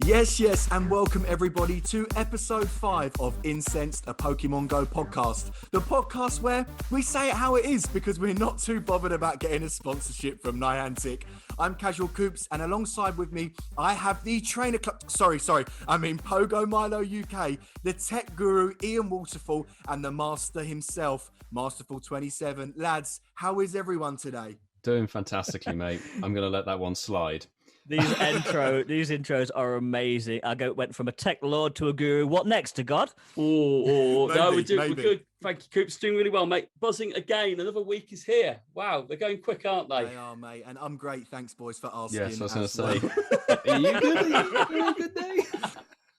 Yes, and welcome everybody to episode 5 of Incensed, a Pokemon Go podcast. The podcast where we say it how it is because we're not too bothered about getting a sponsorship from Niantic. I'm Casual Coops, and alongside with me, I have the trainer club. Pogo Milo UK, the tech guru Ian Waterfall, and the master himself, Masterful27. Lads, how is everyone today? Doing fantastically, mate. I'm going to let that one slide. These intros are amazing. Went from a tech lord to a guru. What next, to God? No, we're maybe. good. Thank you, Coops. Doing really well, mate. Buzzing again. Another week is here. Wow, they're going quick, aren't they? They are, mate. And I'm great. Thanks, boys, for asking. Yes, I was going to as say. well. Are you good? Are you having a good day?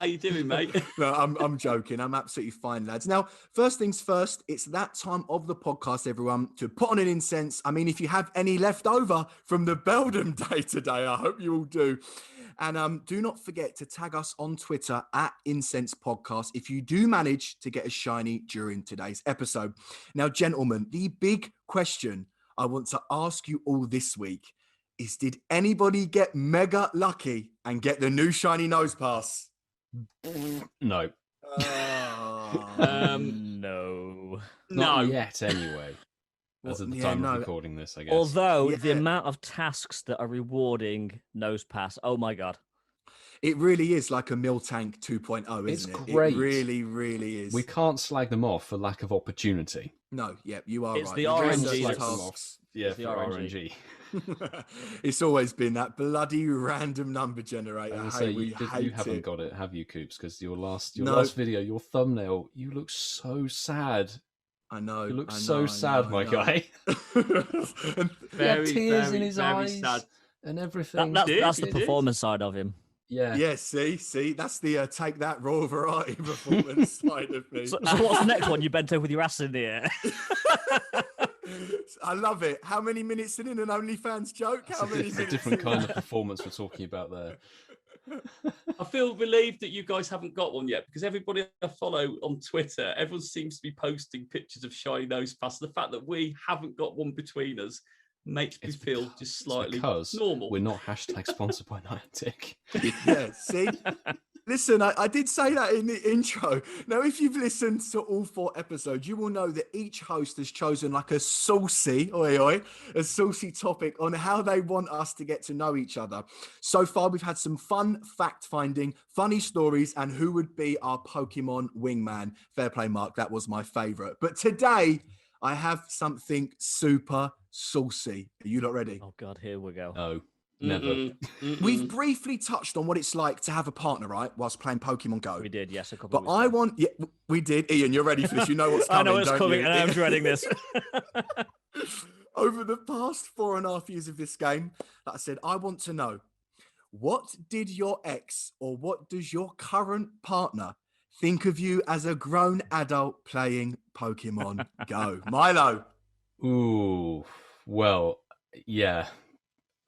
How you doing, mate? No, I'm joking. I'm absolutely fine, lads. Now, first things first, it's that time of the podcast, everyone, to put on an incense. I mean, if you have any left over from the Beldam day today, I hope you all do. And do not forget to tag us on Twitter at Incense Podcast if you do manage to get a shiny during today's episode. Now, gentlemen, the big question I want to ask you all this week is, did anybody get mega lucky and get the new shiny nose pass? No. No. Not yet, anyway. As of the time of recording this, I guess. Although the amount of tasks that are rewarding nose pass, oh my God. It really is like a Miltank 2.0, isn't it? It's great. It really, really is. We can't slag them off for lack of opportunity. No, you are It's right. the You RNG just that's- tasks. Yeah, It's the for RNG. RNG. It's always been that bloody random number generator. I Hey, say, we you hate haven't it. got it, have you, Coops? Because your No. last video, your thumbnail, you look so sad. I know. You look I so know, sad, my guy. And He had Very, tears very, in his very eyes sad. and everything. That's the It is. performance side of him. Yeah. yeah, see, that's the take that raw variety performance side of me. So what's the next one? You bent over with your ass in the air. I love it. How many minutes in an OnlyFans joke? How many It's a minutes different in? kind of performance we're talking about there. I feel relieved that you guys haven't got one yet because everybody I follow on Twitter, everyone seems to be posting pictures of shiny nose pass. The fact that we haven't got one between us makes me feel just slightly because normal. we're not hashtag sponsored by Niantic. Yeah, see? Listen, I did say that in the intro. Now, if you've listened to all 4 episodes, you will know that each host has chosen like a saucy topic on how they want us to get to know each other. So far, we've had some fun fact-finding, funny stories, and who would be our Pokemon wingman. Fair play, Mark. That was my favorite. But today, I have something super saucy. Are you not ready? Oh God, here we go. No, never. We've briefly touched on what it's like to have a partner, right, whilst playing Pokemon Go. We did, yes, a couple But of weeks ago. we did. Ian, you're ready for this. You know what's I coming. know what's don't coming, you? and I'm dreading this. Over the past 4.5 years of this game, like I said, I want to know, what did your ex or what does your current partner think of you as a grown adult playing Pokemon Go? Milo. Ooh, well, yeah.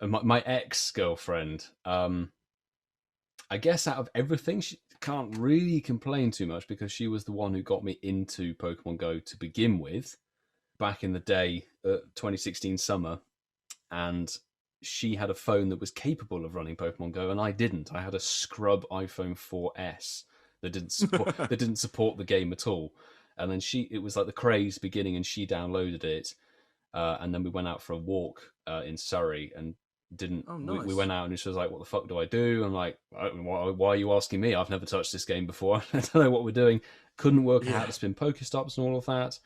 My ex-girlfriend, I guess out of everything, she can't really complain too much because she was the one who got me into Pokemon Go to begin with back in the day, 2016 summer. And she had a phone that was capable of running Pokemon Go, and I didn't. I had a scrub iPhone 4S that didn't support the game at all. And then it was like the craze beginning, and she downloaded it. And then we went out for a walk in Surrey and didn't. Oh, nice. We went out and she was like, "What the fuck do I do?" I'm like, "Why are you asking me? I've never touched this game before. I don't know what we're doing." Couldn't work out how to spin Pokestops and all of that.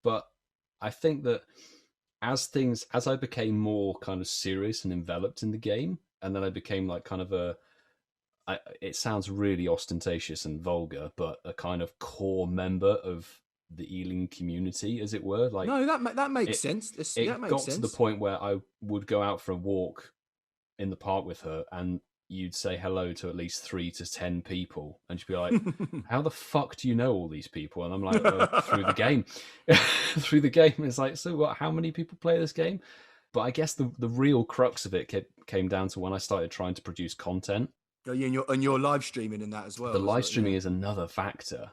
But I think that as I became more kind of serious and enveloped in the game, and then I became like kind of it sounds really ostentatious and vulgar, but a kind of core member of the Ealing community, as it were. Like, No, that makes sense. It That makes got sense. to the point where I would go out for a walk in the park with her, and you'd say hello to at least 3 to 10 people, and she'd be like, "How the fuck do you know all these people?" And I'm like, "Through the game." Through the game. It's like, so what? How many people play this game? But I guess the real crux of it came down to when I started trying to produce content. Oh, yeah, and you're live streaming in that as well. The live isn't it? streaming is another factor.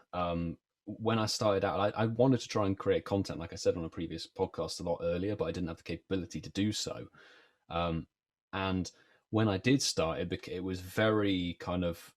When I started out, I wanted to try and create content, like I said on a previous podcast, a lot earlier, but I didn't have the capability to do so. And when I did start, it was very kind of,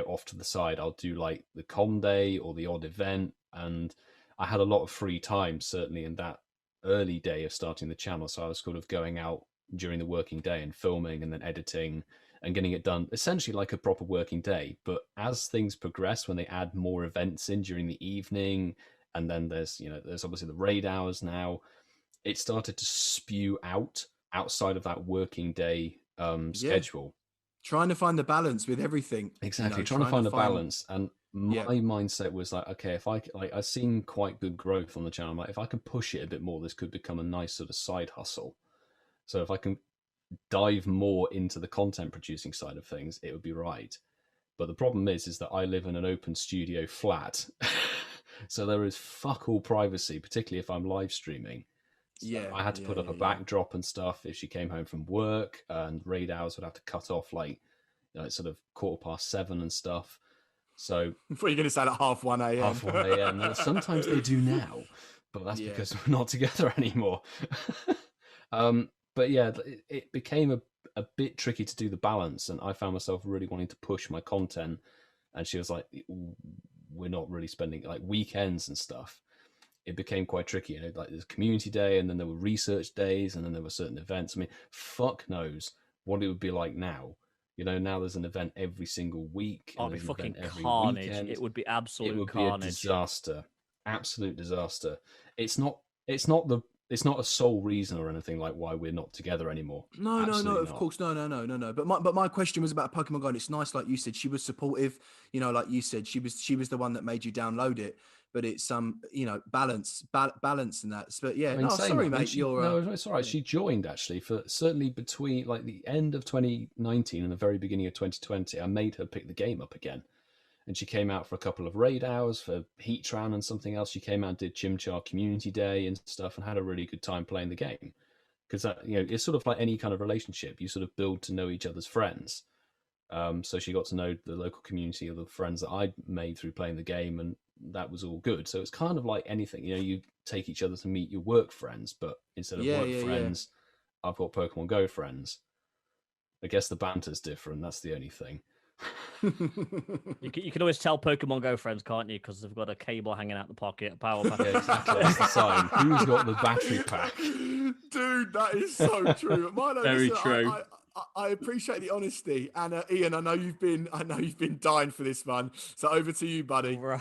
off to the side. I'll do like the com day or the odd event, and I had a lot of free time, certainly in that early day of starting the channel. So I was sort of going out during the working day and filming and then editing and getting it done essentially like a proper working day. But as things progress, when they add more events in during the evening, and then there's obviously the raid hours now, it started to spew out outside of that working day schedule. Trying to find the balance with everything. Exactly, trying to find a balance. And my mindset was like, okay, if I've seen quite good growth on the channel. I'm like, if I can push it a bit more, this could become a nice sort of side hustle. So if I can dive more into the content producing side of things, it would be right. But the problem is that I live in an open studio flat, so there is fuck all privacy, particularly if I'm live streaming. So I had to put up a backdrop and stuff if she came home from work, and raid hours would have to cut off like sort of 7:15 and stuff. So what are you going to say at 1:30 a.m.? 1:30 a.m. Sometimes they do now, but that's because we're not together anymore. But yeah, it became a bit tricky to do the balance, and I found myself really wanting to push my content, and she was like, we're not really spending like weekends and stuff. It became quite tricky, like there's community day, and then there were research days, and then there were certain events. I mean, fuck knows what it would be like now. Now there's an event every single week. Oh, it'd be fucking carnage. Weekend. It would be absolute carnage. It would be a disaster. Absolute disaster. It's not a sole reason or anything like why we're not together anymore. No, of course, no. But my question was about Pokemon Go, and it's nice, like you said, she was supportive. Like you said, she was the one that made you download it. But it's balance and that. But yeah, sorry, mate. No, it's all right. She joined actually for certainly between like the end of 2019 and the very beginning of 2020. I made her pick the game up again. And she came out for a couple of raid hours for Heatran and something else. She came out and did Chimchar Community Day and stuff, and had a really good time playing the game. Because it's sort of like any kind of relationship. You sort of build to know each other's friends. So she got to know the local community of the friends that I made through playing the game, and that was all good. So it's kind of like anything. You take each other to meet your work friends, but instead of work friends, I've got Pokemon Go friends. I guess the banter's different. That's the only thing. You can always tell Pokemon Go friends, can't you? Because they've got a cable hanging out the pocket, a power pack. Yeah, exactly. That's the sign. Who's got the battery pack? Dude, that is so true. Milo, very true. I appreciate the honesty, and Ian, I know you've been dying for this one. So over to you, buddy. Right.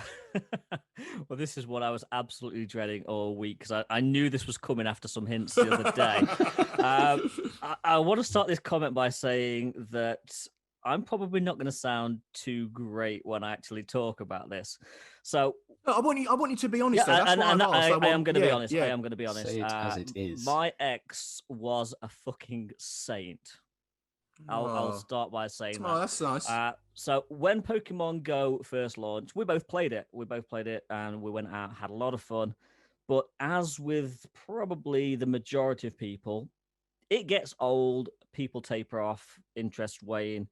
Well, this is what I was absolutely dreading all week, because I knew this was coming after some hints the other day. I want to start this comment by saying that I'm probably not going to sound too great when I actually talk about this. So I want you to be honest. Yeah, and I am going to be honest. I am going to be honest. Say it as it is. My ex was a fucking saint. I'll start by saying that. Oh, that's nice. So when Pokemon Go first launched, we both played it. And we went out, had a lot of fun. But as with probably the majority of people, it gets old. People taper off, interest wane.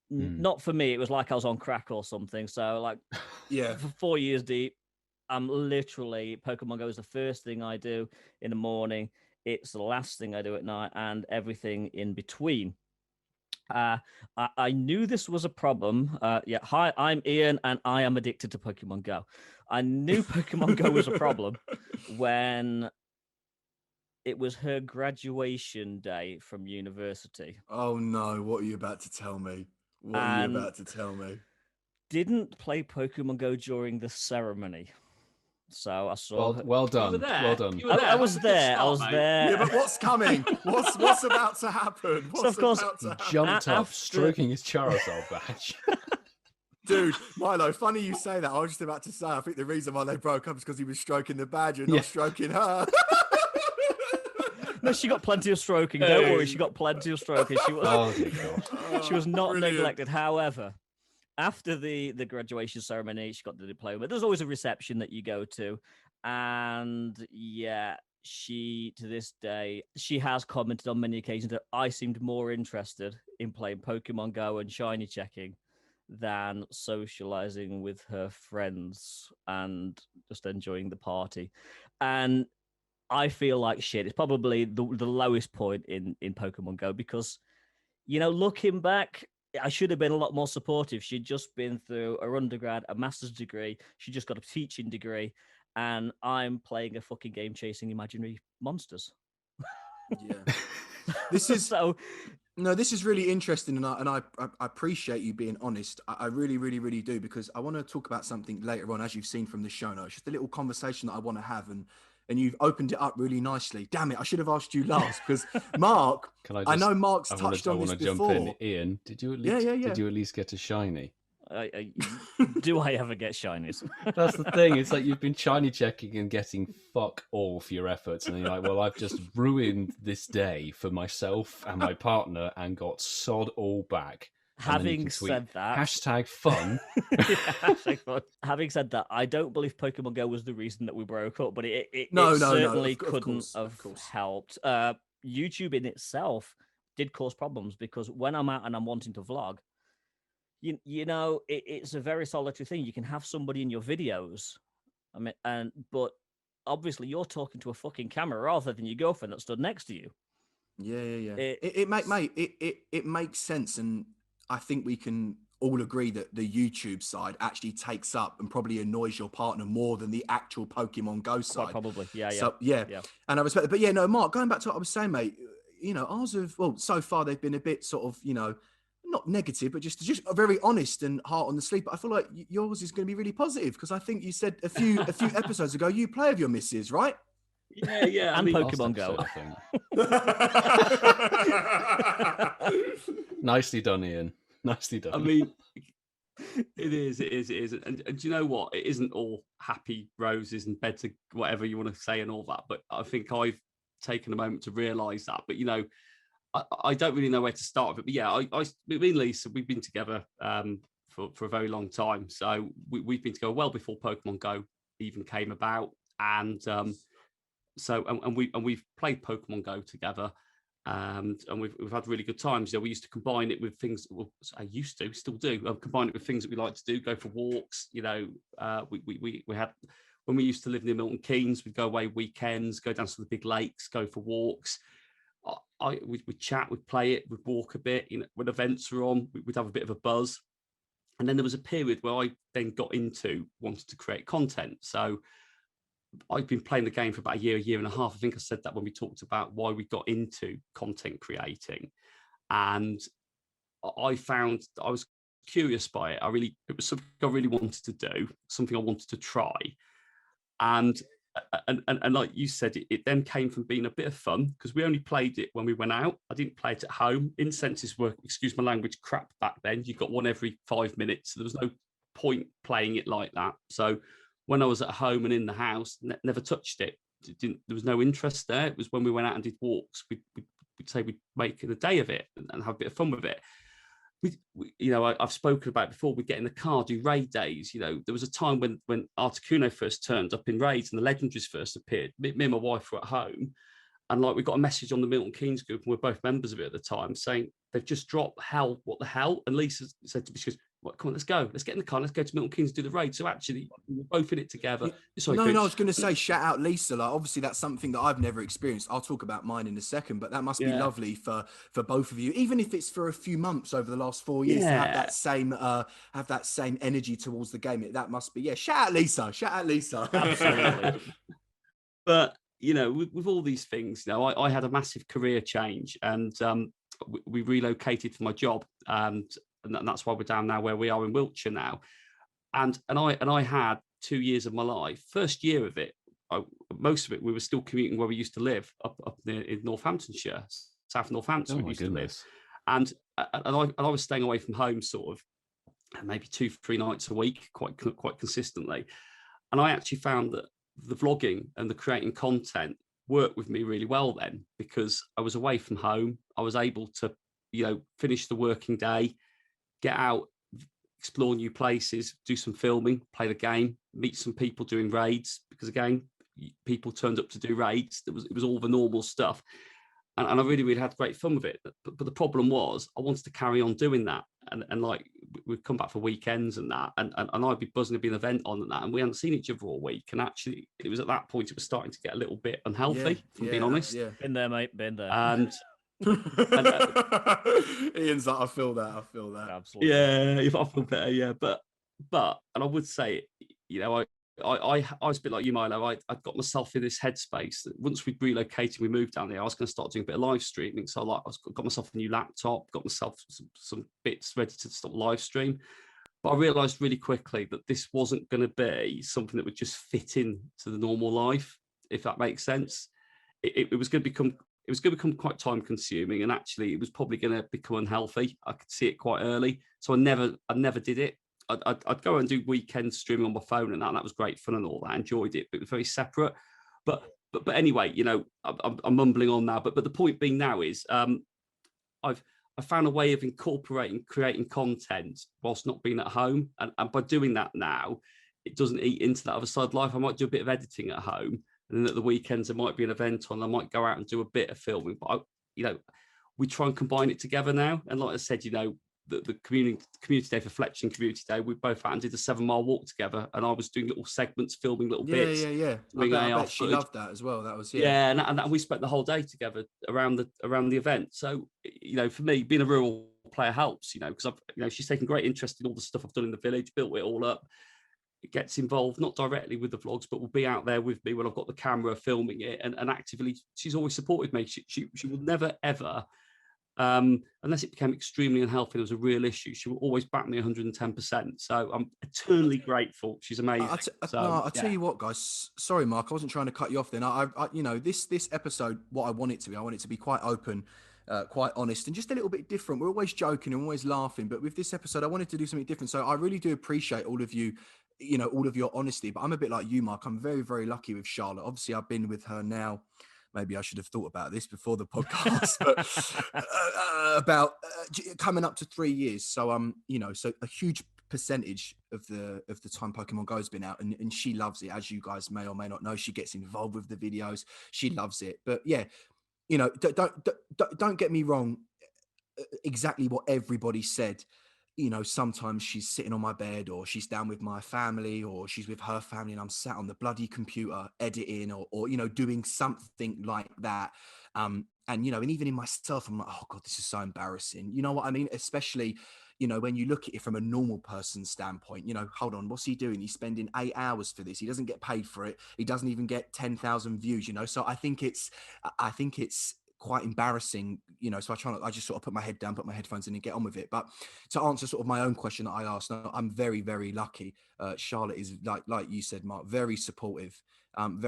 Not for me. It was like I was on crack or something. So like, for 4 years deep, I'm literally, Pokemon Go is the first thing I do in the morning. It's the last thing I do at night, and everything in between. I knew this was a problem. Hi, I'm Ian, and I am addicted to Pokemon Go. I knew Pokemon Go was a problem when it was her graduation day from university. Oh no, what are you about to tell me? Didn't play Pokemon Go during the ceremony. So I saw. Well done. You were there. Well done. I was there. Yeah, but what's coming? What's about to happen? Jumped up, stroking his Charizard badge. Dude, Milo, funny you say that. I was just about to say, I think the reason why they broke up is because he was stroking the badge and not stroking her. No, she got plenty of stroking. Don't worry, she got plenty of stroking. She was not neglected. However, after the graduation ceremony, she got the diploma. There's always a reception that you go to. And she, to this day, she has commented on many occasions that I seemed more interested in playing Pokemon Go and shiny checking than socializing with her friends and just enjoying the party. And I feel like shit. It's probably the lowest point in Pokemon Go, because looking back, I should have been a lot more supportive. She'd just been through her undergrad, a master's degree. She just got a teaching degree, and I'm playing a fucking game chasing imaginary monsters. Yeah. This is so. No, this is really interesting, and I appreciate you being honest. I really, really, really do, because I want to talk about something later on, as you've seen from the show notes. Just a little conversation that I want to have, and you've opened it up really nicely. Damn it, I should have asked you last, because Mark, I know Mark's touched on this before. Jump in. Ian, did you at least did you at least get a shiny? Do I ever get shinies? That's the thing. It's like you've been shiny checking and getting fuck all for your efforts, and you're like, well, I've just ruined this day for myself and my partner and got sod all back. Having said that, #fun. #fun. Having said that, I don't believe Pokemon Go was the reason that we broke up, but it certainly couldn't have helped. YouTube in itself did cause problems, because when I'm out and I'm wanting to vlog, it's a very solitary thing. You can have somebody in your videos, but obviously you're talking to a fucking camera rather than your girlfriend that stood next to you. Yeah. It makes sense, and I think we can all agree that the YouTube side actually takes up and probably annoys your partner more than the actual Pokemon Go side. Quite probably, yeah. So, yeah. And I respect it. But yeah, no, Mark, going back to what I was saying, mate, ours have, well, so far they've been a bit sort of, not negative, but just very honest and heart on the sleeve. But I feel like yours is going to be really positive, because I think you said a few episodes ago you play with your missus, right? Yeah. And Pokemon Go. Nicely done, Ian. Nicely done. I mean, it is. And do you know what? It isn't all happy roses and beds of whatever you want to say and all that. But I think I've taken a moment to realise that. But, I don't really know where to start with it. But yeah, me and Lisa, we've been together for a very long time. So we've been together well before Pokemon Go even came about. And we've played Pokemon Go together. And we've had really good times. We used to combine it with things. Well, I used to, still do. Combine it with things that we like to do. Go for walks. We had, when we used to live near Milton Keynes, we'd go away weekends, go down to the big lakes, go for walks. We'd chat, we'd play it, we'd walk a bit. When events were on, we'd have a bit of a buzz. And then there was a period where I then got into wanting to create content. So I've been playing the game for about a year and a half. I think I said that when we talked about why we got into content creating. And I found that I was curious by it. It was something I really wanted to do, something I wanted to try. And like you said, it then came from being a bit of fun, because we only played it when we went out. I didn't play it at home. Incensed were, excuse my language, crap back then. You got one every 5 minutes. So there was no point playing it like that. So when I was at home and in the house, never touched it. There was no interest there. It was when we went out and did walks, we'd say we'd make a day of it and have a bit of fun with it. I've spoken about it before. We'd get in the car, do raid days. There was a time when Articuno first turned up in raids and the legendaries first appeared. Me and my wife were at home, and we got a message on the Milton Keynes group, and we're both members of it at the time, saying they've just dropped hell. What the hell? And Lisa said to me, she goes, well, come on, let's go. Let's get in the car. Let's go to Milton Keynes to do the raid. So actually, we're both in it together. Sorry, no, I was going to say, shout out Lisa. Obviously, that's something that I've never experienced. I'll talk about mine in a second, but that must be lovely for both of you, even if it's for a few months over the last 4 years, to have that same energy towards the game. That must be, shout out Lisa. Shout out Lisa. Absolutely. But with all these things, I had a massive career change, and we relocated for my job, and that's why we're down now where we are in Wiltshire now. And I had 2 years of my life. First year of it, most of it, we were still commuting where we used to live up near in Northamptonshire, South Northampton. We used to live, and I was staying away from home sort of maybe 2-3 nights a week, quite consistently. And I actually found that the vlogging and the creating content worked with me really well then, because I was away from home. I was able to, finish the working day, get out, explore new places, do some filming, play the game, meet some people doing raids, because again, people turned up to do raids. It was all the normal stuff. And I really, really had great fun with it. But the problem was I wanted to carry on doing that. And we'd come back for weekends and that, and I'd be buzzing to be an event on and that. And we hadn't seen each other all week. And actually, it was at that point, it was starting to get a little bit unhealthy, if I'm being honest. Yeah. Been there, mate, been there. And Ian's like, I feel that. Absolutely. Yeah, if I feel better, yeah. But and I would say, you know, I was a bit like you, Milo. I got myself in this headspace that once we relocated, we moved down there, I was going to start doing a bit of live streaming. So I got myself a new laptop, got myself some bits ready to start live stream. But I realised really quickly that this wasn't going to be something that would just fit in to the normal life, if that makes sense. It was going to become quite time consuming, and actually it was probably going to become unhealthy. I could see it quite early, so I never did it. I'd go and do weekend streaming on my phone, and that was great fun and all that. I enjoyed it, but it was very separate. But anyway, you know, I'm mumbling on now. But the point being now is, I found a way of creating content whilst not being at home, and by doing that now, it doesn't eat into that other side of life. I might do a bit of editing at home, and then at the weekends there might be an event on. I might go out and do a bit of filming, but we try and combine it together now. And like I said, you know, the community day for Fletcher and community day, we both out and did a 7-mile walk together, and I was doing little segments, filming little bits. Yeah. I bet she loved that as well. That was and we spent the whole day together around the event. So, you know, for me, being a rural player helps, you know, because she's taken great interest in all the stuff I've done in the village, built it all up. It gets involved not directly with the vlogs, but will be out there with me when I've got the camera filming it, and actively. She's always supported me. She will never ever, unless it became extremely unhealthy, there was a real issue, she will always back me 110%. So I'm eternally grateful. She's amazing. I'll tell you what, guys. Sorry, Mark, I wasn't trying to cut you off then. I you know, this episode, what I want it to be quite open, quite honest, and just a little bit different. We're always joking and always laughing, but with this episode, I wanted to do something different. So I really do appreciate all of you, you know, all of your honesty. But I'm a bit like you, Mark. I'm very, very lucky with Charlotte. Obviously, I've been with her now. Maybe I should have thought about this before the podcast, but about coming up to 3 years. So you know, so a huge percentage of the time Pokemon Go has been out, and she loves it. As you guys may or may not know, she gets involved with the videos. She loves it. But yeah, you know, don't get me wrong. Exactly what everybody said. You know, sometimes she's sitting on my bed, or she's down with my family, or she's with her family, and I'm sat on the bloody computer editing, or you know, doing something like that. And you know, and even in myself, I'm like, oh God, this is so embarrassing. You know what I mean? Especially, you know, when you look at it from a normal person's standpoint, you know, hold on, what's he doing? He's spending 8 hours for this. He doesn't get paid for it. He doesn't even get 10,000 views, you know? So I think it's quite embarrassing, you know, so I just sort of put my head down, put my headphones in and get on with it. But to answer sort of my own question that I asked, no, I'm very, very lucky. Charlotte is like you said, Mark, very supportive, and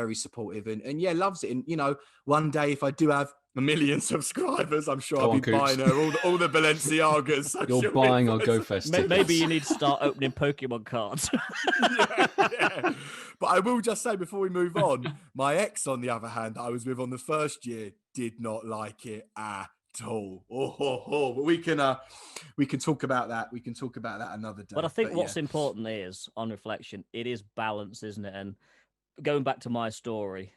yeah, loves it. And, you know, one day if I do have 1 million subscribers, I'm sure I'll be buying her all the Balenciagas. So you're buying our GO-Fest tickets. Maybe you need to start opening Pokemon cards. yeah. But I will just say before we move on, my ex, on the other hand, that I was with on the first year, did not like it at all. But we can talk about that. We can talk about that another day. But I think what's important is, on reflection, it is balance, isn't it? And going back to my story,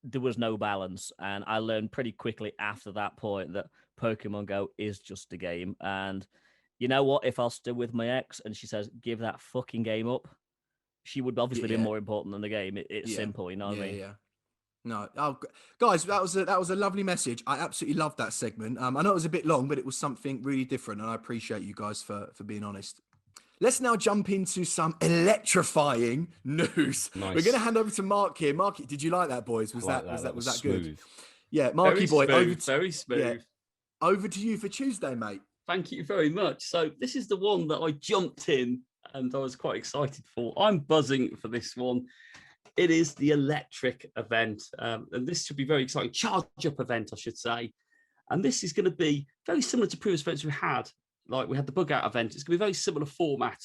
there was no balance, and I learned pretty quickly after that point that Pokemon Go is just a game. And you know what? If I was still with my ex and she says, give that fucking game up, she would obviously be more important than the game. It's simple, you know what I mean? Yeah. No, guys, that was a lovely message. I absolutely loved that segment. I know it was a bit long, but it was something really different, and I appreciate you guys for being honest. Let's now jump into some electrifying news. Nice. We're going to hand over to Mark here. Mark, did you like that, boys? Was that good? Yeah, Marky boy, very smooth. Yeah, over to you for Tuesday, mate. Thank you very much. So this is the one that I jumped in and I was quite excited for. I'm buzzing for this one. It is the electric event, and this should be very exciting. Charge up event, I should say. And this is going to be very similar to previous events we had. Like we had the bug out event. It's going to be a very similar format,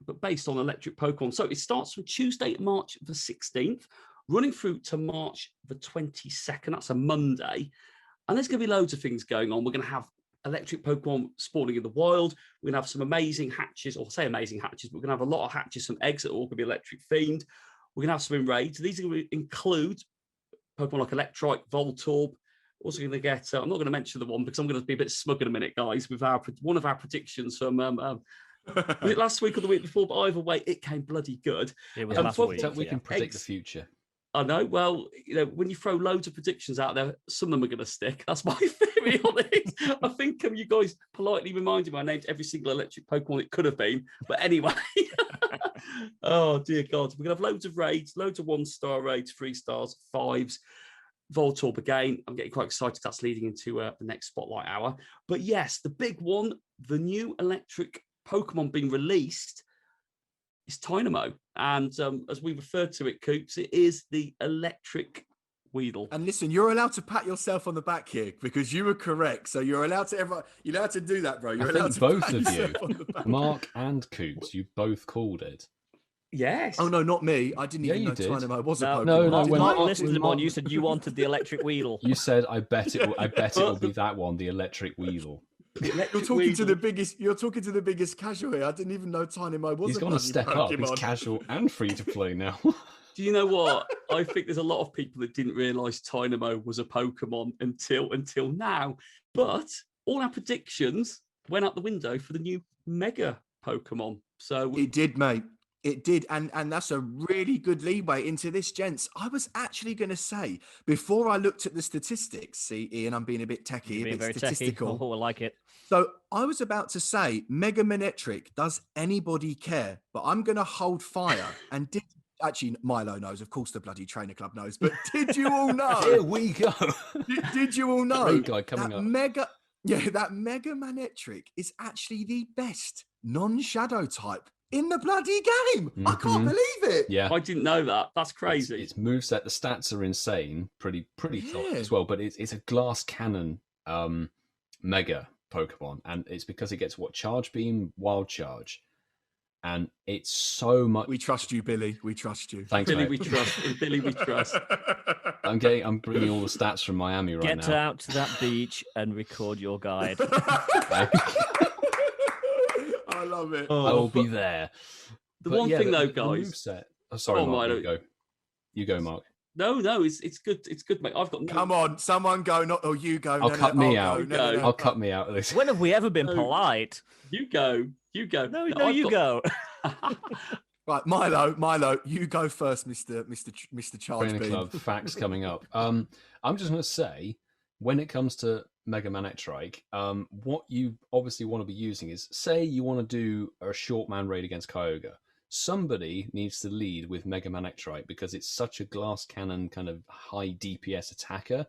but based on electric Pokemon. So it starts from Tuesday, March the 16th, running through to March the 22nd. That's a Monday. And there's going to be loads of things going on. We're going to have electric Pokemon spawning in the wild. We're going to have some amazing hatches, or say amazing hatches, but we're going to have a lot of hatches, some eggs that are all going to be electric themed. We're going to have some in raids. These are going to include Pokemon like Electrike, Voltorb. Also going to get, I'm not going to mention the one because I'm going to be a bit smug in a minute, guys, with one of our predictions from last week or the week before, but either way, it came bloody good. It was last week. We can predict the future. I know. Well, when you throw loads of predictions out there, some of them are going to stick. That's my theory on it. I think you guys politely reminded me I named every single electric Pokemon it could have been. But anyway, oh dear God, we're going to have loads of raids, loads of 1-star raids, 3 stars, 5s. Voltorb again. I'm getting quite excited. That's leading into the next Spotlight Hour. But yes, the big one, the new electric Pokemon being released is Tynamo. And as we referred to it, Coops, it is the electric Weedle. And listen, you're allowed to pat yourself on the back here because you were correct. So you're allowed to do that, bro. You're allowed to both pat of you, yourself on the back. Mark and Coops, you both called it. Yes. Oh no, not me. I didn't even know did. Tynamo was a No, Pokemon. no, Mark, when Mark Mark- listened to them Mark- on. You said you wanted the electric Weedle. You said, I bet it will be that one, the electric Weedle. You're talking to the biggest. You're talking to the biggest casual here. I didn't even know Tynamo was. He's a going to bloody step up. He's Pokemon. casual and free to play now. Do you know what? I think there's a lot of people that didn't realise Tynamo was a Pokemon until now. But all our predictions went out the window for the new Mega Pokemon. So It did, mate. It did, and that's a really good leeway into this, gents. I was actually going to say, before I looked at the statistics, see, Ian, I'm being a bit techie, You're being a very bit statistical. techie. Oh, I like it. So I was about to say, Mega Manetric, does anybody care? But I'm going to hold fire. And actually, Milo knows, of course, the bloody trainer club knows. But did you all know? Here we go. Did you all know Great guy coming that up. that Mega Manetric is actually the best non-shadow type in the bloody game? I can't believe it. Yeah. I didn't know that. That's crazy. It's moveset. The stats are insane. Pretty solid Yeah. as well. But it's a glass cannon Mega Pokemon. And it's because it gets Charge Beam, Wild Charge. And it's so much. We trust you, Billy. We trust you. Thanks, Billy, mate. we trust. In Billy, we trust. I'm bringing all the stats from Miami right Get now. out to that beach and record your guide. I love it. I will be there. The But one yeah, thing though, the guys. moveset. Oh, sorry, Oh, Mark. Milo. You go. You go, Mark. No, it's good. It's good, mate. I've got no. Come on, someone go. Not or you go. I'll cut me out. No. I'll cut me out of this. When have we ever been No. polite? You go. You go. No, I've you got- go. Right, Milo, you go first, Mister Charge Trainer Beam. Club facts coming up. I'm just going to say, when it comes to Mega Manetrike, what you obviously want to be using is, say you want to do a short man raid against Kyogre. Somebody needs to lead with Mega Manetrike because it's such a glass cannon kind of high DPS attacker,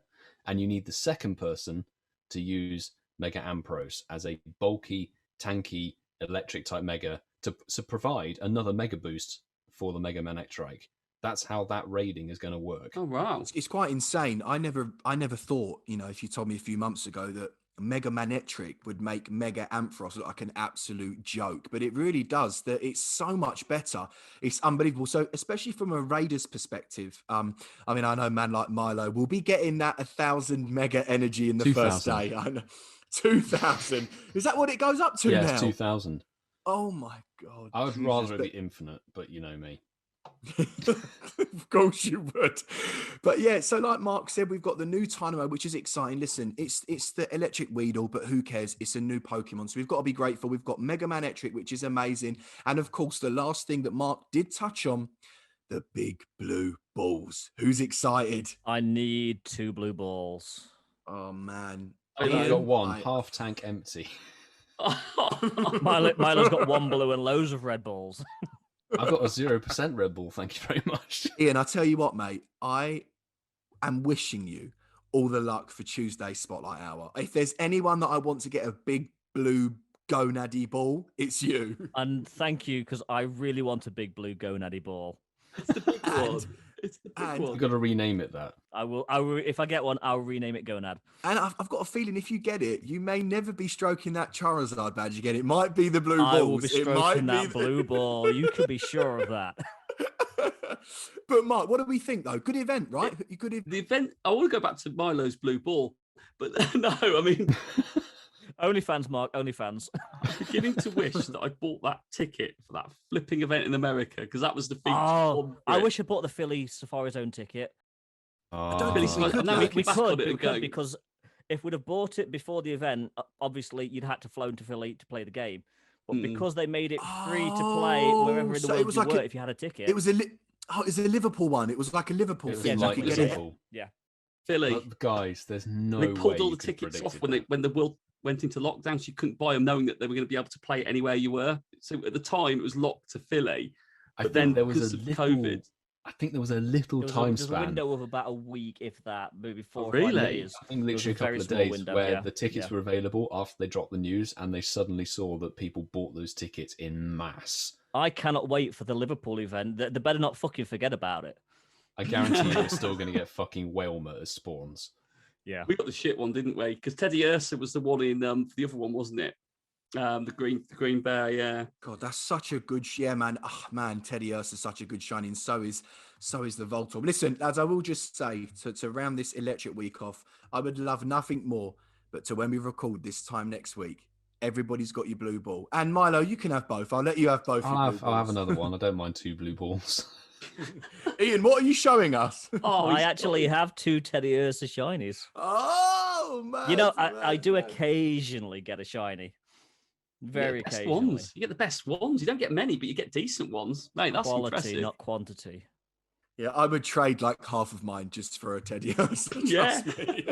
and you need the second person to use Mega Ampros as a bulky, tanky, electric type Mega to provide another Mega boost for the Mega Manetrike. That's how that raiding is going to work. Oh wow. It's quite insane. I never thought, if you told me a few months ago that Mega Manetric would make Mega Ampharos look like an absolute joke, but it really does. That it's so much better. It's unbelievable. So especially from a Raiders perspective, I know a man like Milo will be getting that 1,000 Mega energy in the 2,000. first day. I know. 2,000. Is that what it goes up to Yeah, now? it's 2,000. Oh my God. I would Jesus, rather it be infinite, but you know me. Of course you would. But yeah, so like Mark said, we've got the new Tynamo, which is exciting. Listen, it's the electric Weedle, but who cares? It's a new Pokemon. So we've got to be grateful. We've got Mega Manetric, which is amazing. And of course, the last thing that Mark did touch on, the big blue balls. Who's excited? I need 2 blue balls. Oh man. I I've know. got one, I- half tank empty. Milo's got 1 blue and loads of red balls. I've got a 0% Red Bull, thank you very much. Ian, I tell you what, mate, I am wishing you all the luck for Tuesday Spotlight Hour. If there's anyone that I want to get a big blue gonady ball, it's you. And thank you, because I really want a big blue gonady ball. It's the big And- one. It's the big and- You've one. got to rename it that. I will. If I get one, I'll rename it Gonad. And I've got a feeling if you get it, you may never be stroking that Charizard badge again. It might be the blue balls. I will be It might stroking that be the- blue ball. You can be sure of that. But Mark, what do we think though? Good event, right? You could have. The event. I want to go back to Milo's blue ball, but no. I mean, OnlyFans, Mark. OnlyFans. I'm beginning to wish that I bought that ticket for that flipping event in America because that was the feature. Oh, I wish I bought the Philly Safari Zone ticket. don't Oh. think we could Now do we it. can We back on could, it we and could go. because if we'd have bought it before the event, obviously you'd had to flown to Philly to play the game. But Mm. because they made it free to play wherever in the so it world was you like were, a- if you had a ticket. It was Oh, it's a Liverpool one. It was like a Liverpool It was thing. like You could get it. Liverpool. Philly. But guys, there's no They pulled way all you the could tickets predict off when the world went into lockdown, so you couldn't buy them, knowing that they were going to be able to play it anywhere you were. So at the time, it was locked to Philly. I But think then there was because a of little. COVID, I think there was a little time There's a span. window of about a week, if that, maybe 4 or 5 really? days. I think There was literally a a couple very of small days window, where yeah, the tickets yeah. were available after they dropped the news, and they suddenly saw that people bought those tickets in mass. I cannot wait for the Liverpool event. They better not fucking forget about it. I guarantee you, we're still going to get fucking whale as spawns. Yeah. We got the shit one, didn't we? Because Teddy Ursa was the one in the other one, wasn't it? The green bear, yeah. God, that's such a good yeah, man. Oh, man, Teddy Ursa is such a good shiny, and so is the Voltorb. Listen, lads, I will just say to round this electric week off, I would love nothing more but to when we record this time next week, everybody's got your blue ball. And Milo, you can have both. I'll let you have both. I'll have another one. I don't mind 2 blue balls. Ian, what are you showing us? Oh, I actually have 2 Teddy Ursa shinies. Oh man! You know, I do occasionally get a shiny. Very best occasionally. ones. You get the best ones. You don't get many, but you get decent ones. Mate, that's Quality, impressive. not quantity. Yeah, I would trade like half of mine just for a Teddy Ursa. Yeah. Trust me.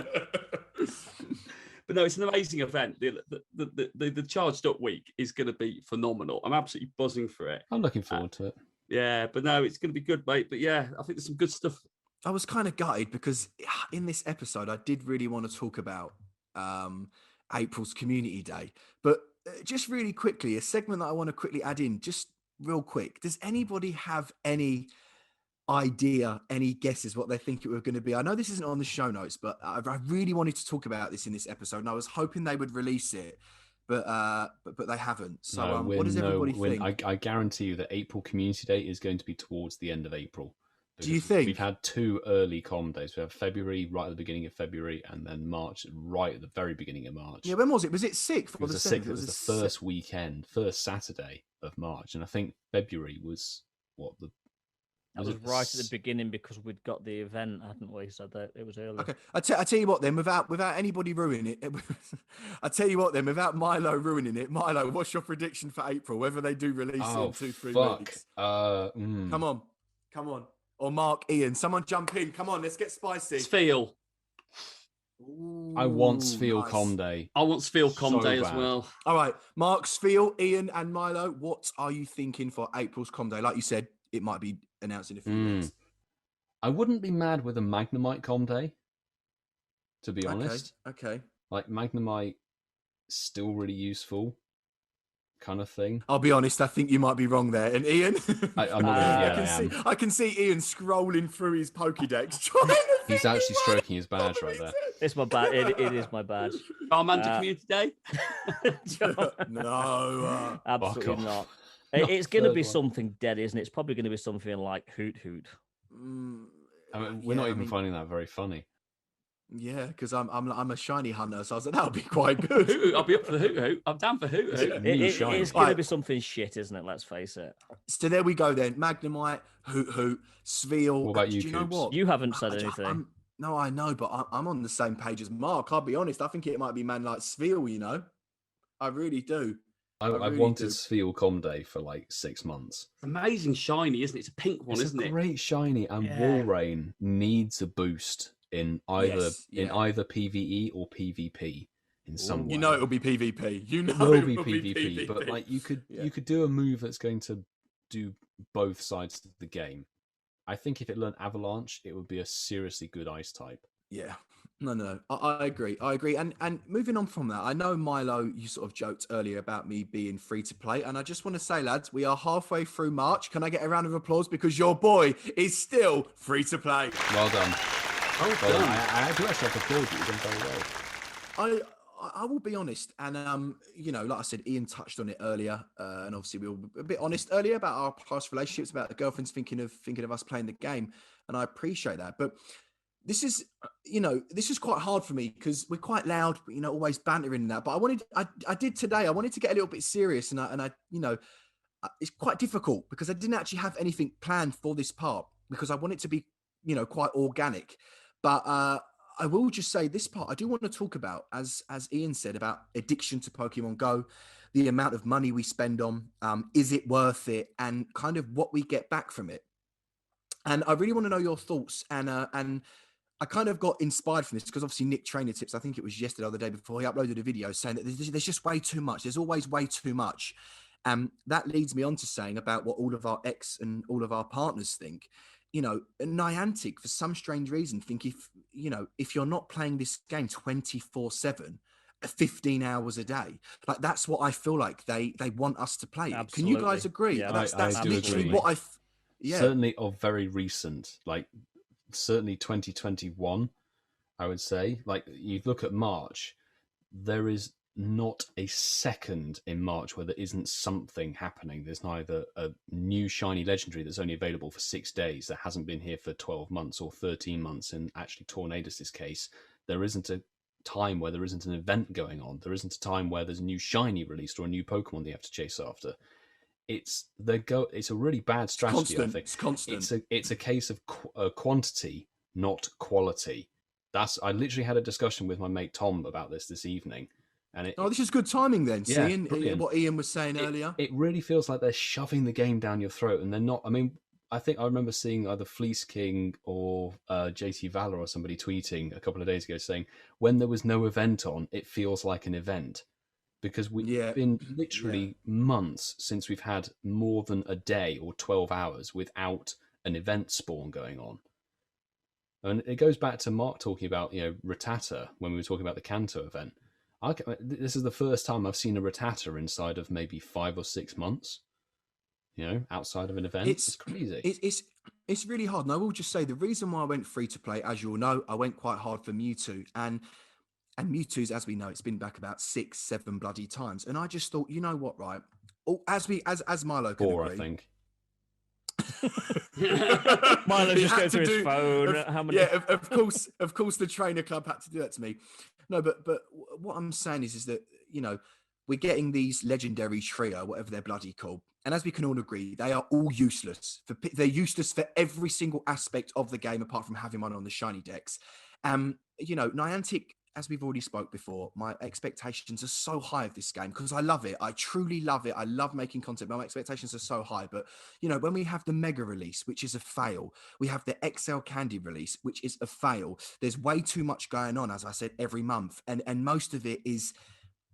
But no, it's an amazing event. The charged up week is going to be phenomenal. I'm absolutely buzzing for it. I'm looking forward to it. Yeah, but no, it's going to be good, mate. But yeah, I think there's some good stuff. I was kind of gutted because in this episode, I did really want to talk about April's Community Day. But just really quickly, a segment that I want to quickly add in, just real quick. Does anybody have any idea, any guesses what they think it was going to be? I know this isn't on the show notes, but I really wanted to talk about this in this episode, and I was hoping they would release it. But they haven't. So No, what does everybody think? I guarantee you that April Community Day is going to be towards the end of April. Do you Because think? We've had 2 early com days. We have February right at the beginning of February, and then March right at the very beginning of March. Yeah, when was it? Was it 6th It or was the the 7th? 6th. It was the first weekend, first Saturday of March, and I think February was what the. That was right at the beginning because we'd got the event, hadn't we? So that it was early. Okay, I tell you what then, without anybody ruining it, I tell you what then, without Milo ruining it, Milo, what's your prediction for April? Whether they do release it in 2-3 weeks? Come on. Or Mark, Ian, someone jump in. Come on, let's get spicy. Sfeel. I want Sfeel nice. Com Day. I want Sfeel Com So Day as bad. well. All right, Mark, Sfeel, Ian, and Milo, what are you thinking for April's Com Day? Like you said, it might be announced in a few weeks. I wouldn't be mad with a Magnemite Com Day, to be honest. Okay. Like Magnemite, still really useful, kind of thing. I'll be honest, I think you might be wrong there. And Ian, I'm not gonna, I can see Ian scrolling through his Pokédex. Trying to He's actually stroking his badge right there. It's my badge. It is my badge. Charmander Community Day? No. Absolutely off. not. Not It's going to third be one. something dead, isn't it? It's probably going to be something like Hoot Hoot. I mean, we're not even finding that very funny. Yeah, because I'm a shiny hunter, so I was like, that would be quite good. Hoot Hoot, I'll be up for the Hoot Hoot. I'm down for Hoot Hoot. New shiny. It's going to Right. be something shit, isn't it? Let's face it. So there we go then. Magnemite, Hoot Hoot, Sfeel. What about Do you, you know Coops? what? You haven't said anything. No, I know, but I'm on the same page as Mark. I'll be honest. I think it might be man like Sfeel, you know? I really do. I've really wanted do. Sfeel Com Day for like 6 months. Amazing shiny, isn't it? It's a pink one, It's isn't a it? great shiny, and Yeah. Walrein needs a boost in either Yes, yeah. either PVE or PvP in some way. You know it'll be PvP. You know It will it be will PvP, but like you could do a move that's going to do both sides of the game. I think if it learned Avalanche, it would be a seriously good ice type. Yeah. No. I agree. And moving on from that, I know, Milo, you sort of joked earlier about me being free to play. And I just want to say, lads, we are halfway through March. Can I get a round of applause? Because your boy is still free to play. Well done. Oh, Well done. done. I do actually have to applaud you. You've done very well. I will be honest, and you know, like I said, Ian touched on it earlier, and obviously we were a bit honest earlier about our past relationships, about the girlfriends thinking of us playing the game, and I appreciate that. But this is, you know, this is quite hard for me because we're quite loud, you know, always bantering and that. But I did today. I wanted to get a little bit serious, and I, you know, it's quite difficult because I didn't actually have anything planned for this part because I want it to be, you know, quite organic. But I will just say this part I do want to talk about, as Ian said, about addiction to Pokemon Go, the amount of money we spend on, is it worth it, and kind of what we get back from it. And I really want to know your thoughts. And I kind of got inspired from this because obviously Nick Trainer Tips, I think it was yesterday or the day before, he uploaded a video saying that there's just way too much. There's always way too much. That leads me on to saying about what all of our ex and all of our partners think. Niantic, for some strange reason, think if you're not playing this game 24/7, 15 hours a day, like that's what I feel like they want us to play. Absolutely. Can you guys agree? Yeah, that's I do literally agree. what Certainly of very recent, like certainly 2021, I would say. Like you look at March, there is not a second in March where there isn't something happening. There's neither a new shiny legendary that's only available for 6 days that hasn't been here for 12 months or 13 months in actually Tornadus' case. There isn't a time where there isn't an event going on. There isn't a time where there's a new shiny released or a new Pokemon they have to chase after. It's a really bad strategy. I think it's constant. It's a case of quantity, not quality. I literally had a discussion with my mate Tom about this evening, and this is good timing then. Yeah, Seeing what Ian was saying earlier, it really feels like they're shoving the game down your throat, and they're not. I mean, I think I remember seeing either Fleece King or JT Valor or somebody tweeting a couple of days ago saying, when there was no event on, it feels like an event. Because we've been literally months since we've had more than a day or 12 hours without an event spawn going on. And it goes back to Mark talking about, Rattata when we were talking about the Kanto event. This is the first time I've seen a Rattata inside of maybe 5 or 6 months, outside of an event. It's crazy. It's really hard. And I will just say the reason why I went free to play, as you all know, I went quite hard for Mewtwo. And Mewtwo's, as we know, it's been back about 6, 7 bloody times. And I just thought, you know what, right? As Milo can 4, agree, I think. Milo just goes through his phone. How many? Yeah, of course, the trainer club had to do that to me. No, but what I'm saying is that we're getting these legendary trio, whatever they're bloody called, and as we can all agree, they are all useless. They're useless for every single aspect of the game, apart from having one on the shiny decks. Niantic, as we've already spoke before, my expectations are so high of this game because I love it. I truly love it. I love making content, but my expectations are so high. But, when we have the Mega release, which is a fail, we have the XL Candy release, which is a fail. There's way too much going on, as I said, every month. And most of it is,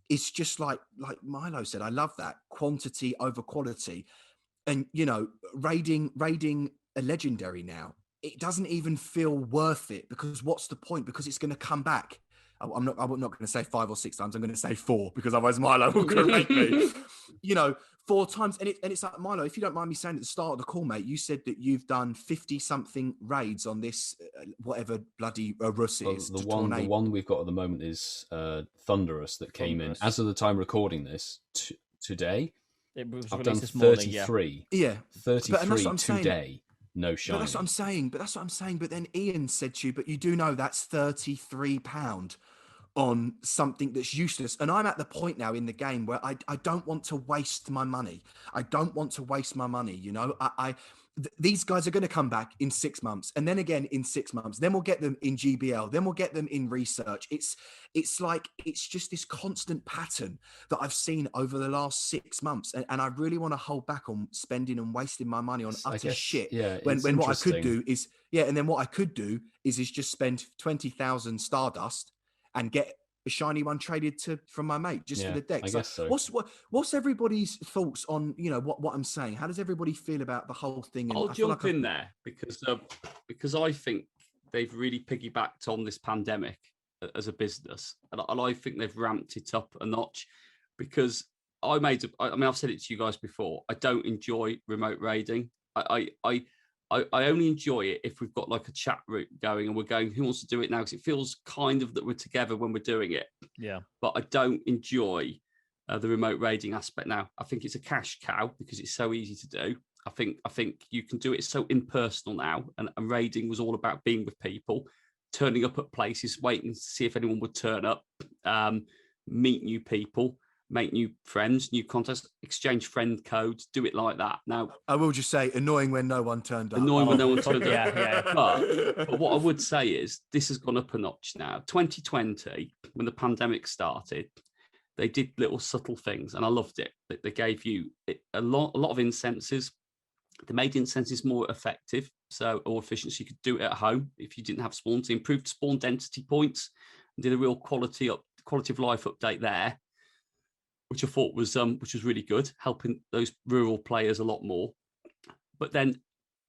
it's just like Milo said, I love that quantity over quality. And, raiding a legendary now, it doesn't even feel worth it because what's the point? Because it's going to come back. I'm not going to say 5 or 6 times. I'm going to say 4 because otherwise Milo will correct me. 4 times. And it's like, Milo, if you don't mind me saying at the start of the call, mate, you said that you've done 50 something raids on this, whatever bloody Rus is. The one we've got at the moment is Thunderous that came in as of the time recording this today. It was I've done released this morning, 33. Yeah. 33 today. No shiny. But that's what I'm saying. But then Ian said to you, but you do know that's £33 on something that's useless. And I'm at the point now in the game where I don't want to waste my money. These guys are going to come back in 6 months and then again in 6 months. Then we'll get them in GBL. Then we'll get them in research. It's just this constant pattern that I've seen over the last 6 months. And I really want to hold back on spending and wasting my money on utter shit. Yeah, when what I could do is, just spend 20,000 Stardust and get a shiny one traded from my mate just for the deck. I guess so. What's everybody's thoughts on what I'm saying? How does everybody feel about the whole thing? I'll jump in there because I think they've really piggybacked on this pandemic as a business, and I think they've ramped it up a notch. Because I've said it to you guys before. I don't enjoy remote raiding. I only enjoy it if we've got like a chat route going and we're going, who wants to do it now? Because it feels kind of that we're together when we're doing it. Yeah. But I don't enjoy the remote raiding aspect now. I think it's a cash cow because it's so easy to do. I think you can do it so impersonal now. And raiding was all about being with people, turning up at places, waiting to see if anyone would turn up, meet new people, make new friends, new contacts, exchange friend codes, do it like that. Now, I will just say, annoying when no one turned up. Annoying when no one turned up. Yeah. But what I would say is this has gone up a notch now. 2020, when the pandemic started, they did little subtle things, and I loved it. They gave you a lot of incenses. They made incenses more effective So, or efficiency, you could do it at home if you didn't have spawns. They improved spawn density points and did a real quality of life update there, which I thought was really good, helping those rural players a lot more. But then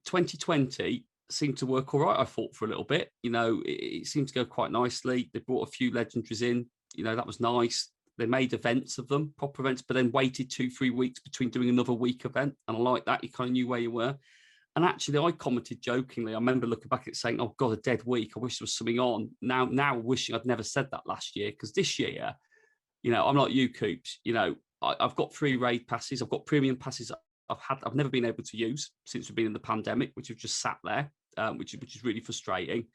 2020 seemed to work all right, I thought, for a little bit. It seemed to go quite nicely. They brought a few legendaries in. That was nice. They made events of them, proper events, but then waited 2-3 weeks between doing another week event. And I like that. You kind of knew where you were. And actually, I commented jokingly. I remember looking back at it saying, "Oh God, a dead week. I wish there was something on." Now wishing I'd never said that last year, because this year, I'm like you, Coops. I've got 3 raid passes. I've got premium passes I've never been able to use since we've been in the pandemic, which have just sat there, which is really frustrating.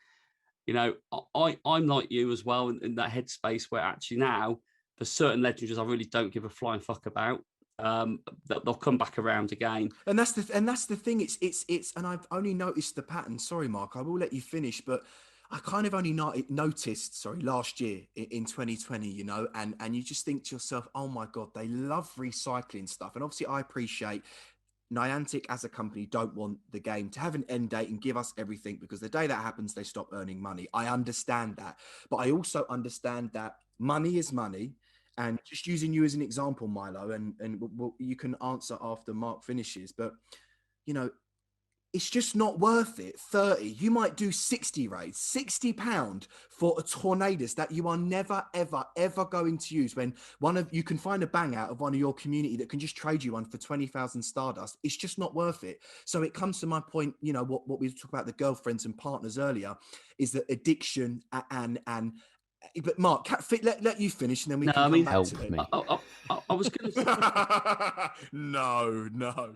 I'm like you as well in that headspace where actually now for certain legendaries I really don't give a flying fuck about. They'll come back around again, and that's the thing. It's and I've only noticed the pattern. Sorry, Mark, I will let you finish, but I kind of only noticed last year in 2020, and you just think to yourself, oh my God, they love recycling stuff. And obviously I appreciate Niantic as a company don't want the game to have an end date and give us everything, because the day that happens, they stop earning money. I understand that. But I also understand that money is money. And just using you as an example, Milo, and you can answer after Mark finishes, but, it's just not worth it. 30, you might do 60 raids, £60 for a Tornadus that you are never, ever, ever going to use, when you can find a bang out of one of your community that can just trade you one for 20,000 Stardust. It's just not worth it. So it comes to my point, what we talked about, the girlfriends and partners earlier, is that addiction and but Mark, let you finish, and then we can come back help to me. it. I was going to No.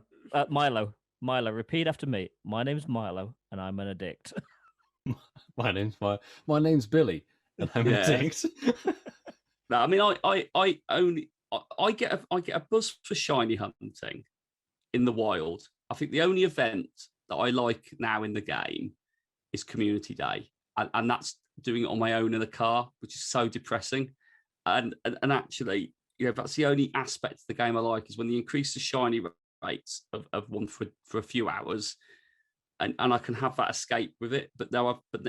Milo, repeat after me. My name's Milo, and I'm an addict. My name's Billy, and I'm an addict. No, I mean, I get a buzz for shiny hunting in the wild. I think the only event that I like now in the game is Community Day, and that's doing it on my own in a car, which is so depressing. And actually, that's the only aspect of the game I like, is when they increase the shiny rates of one for a few hours, and I can have that escape with it. But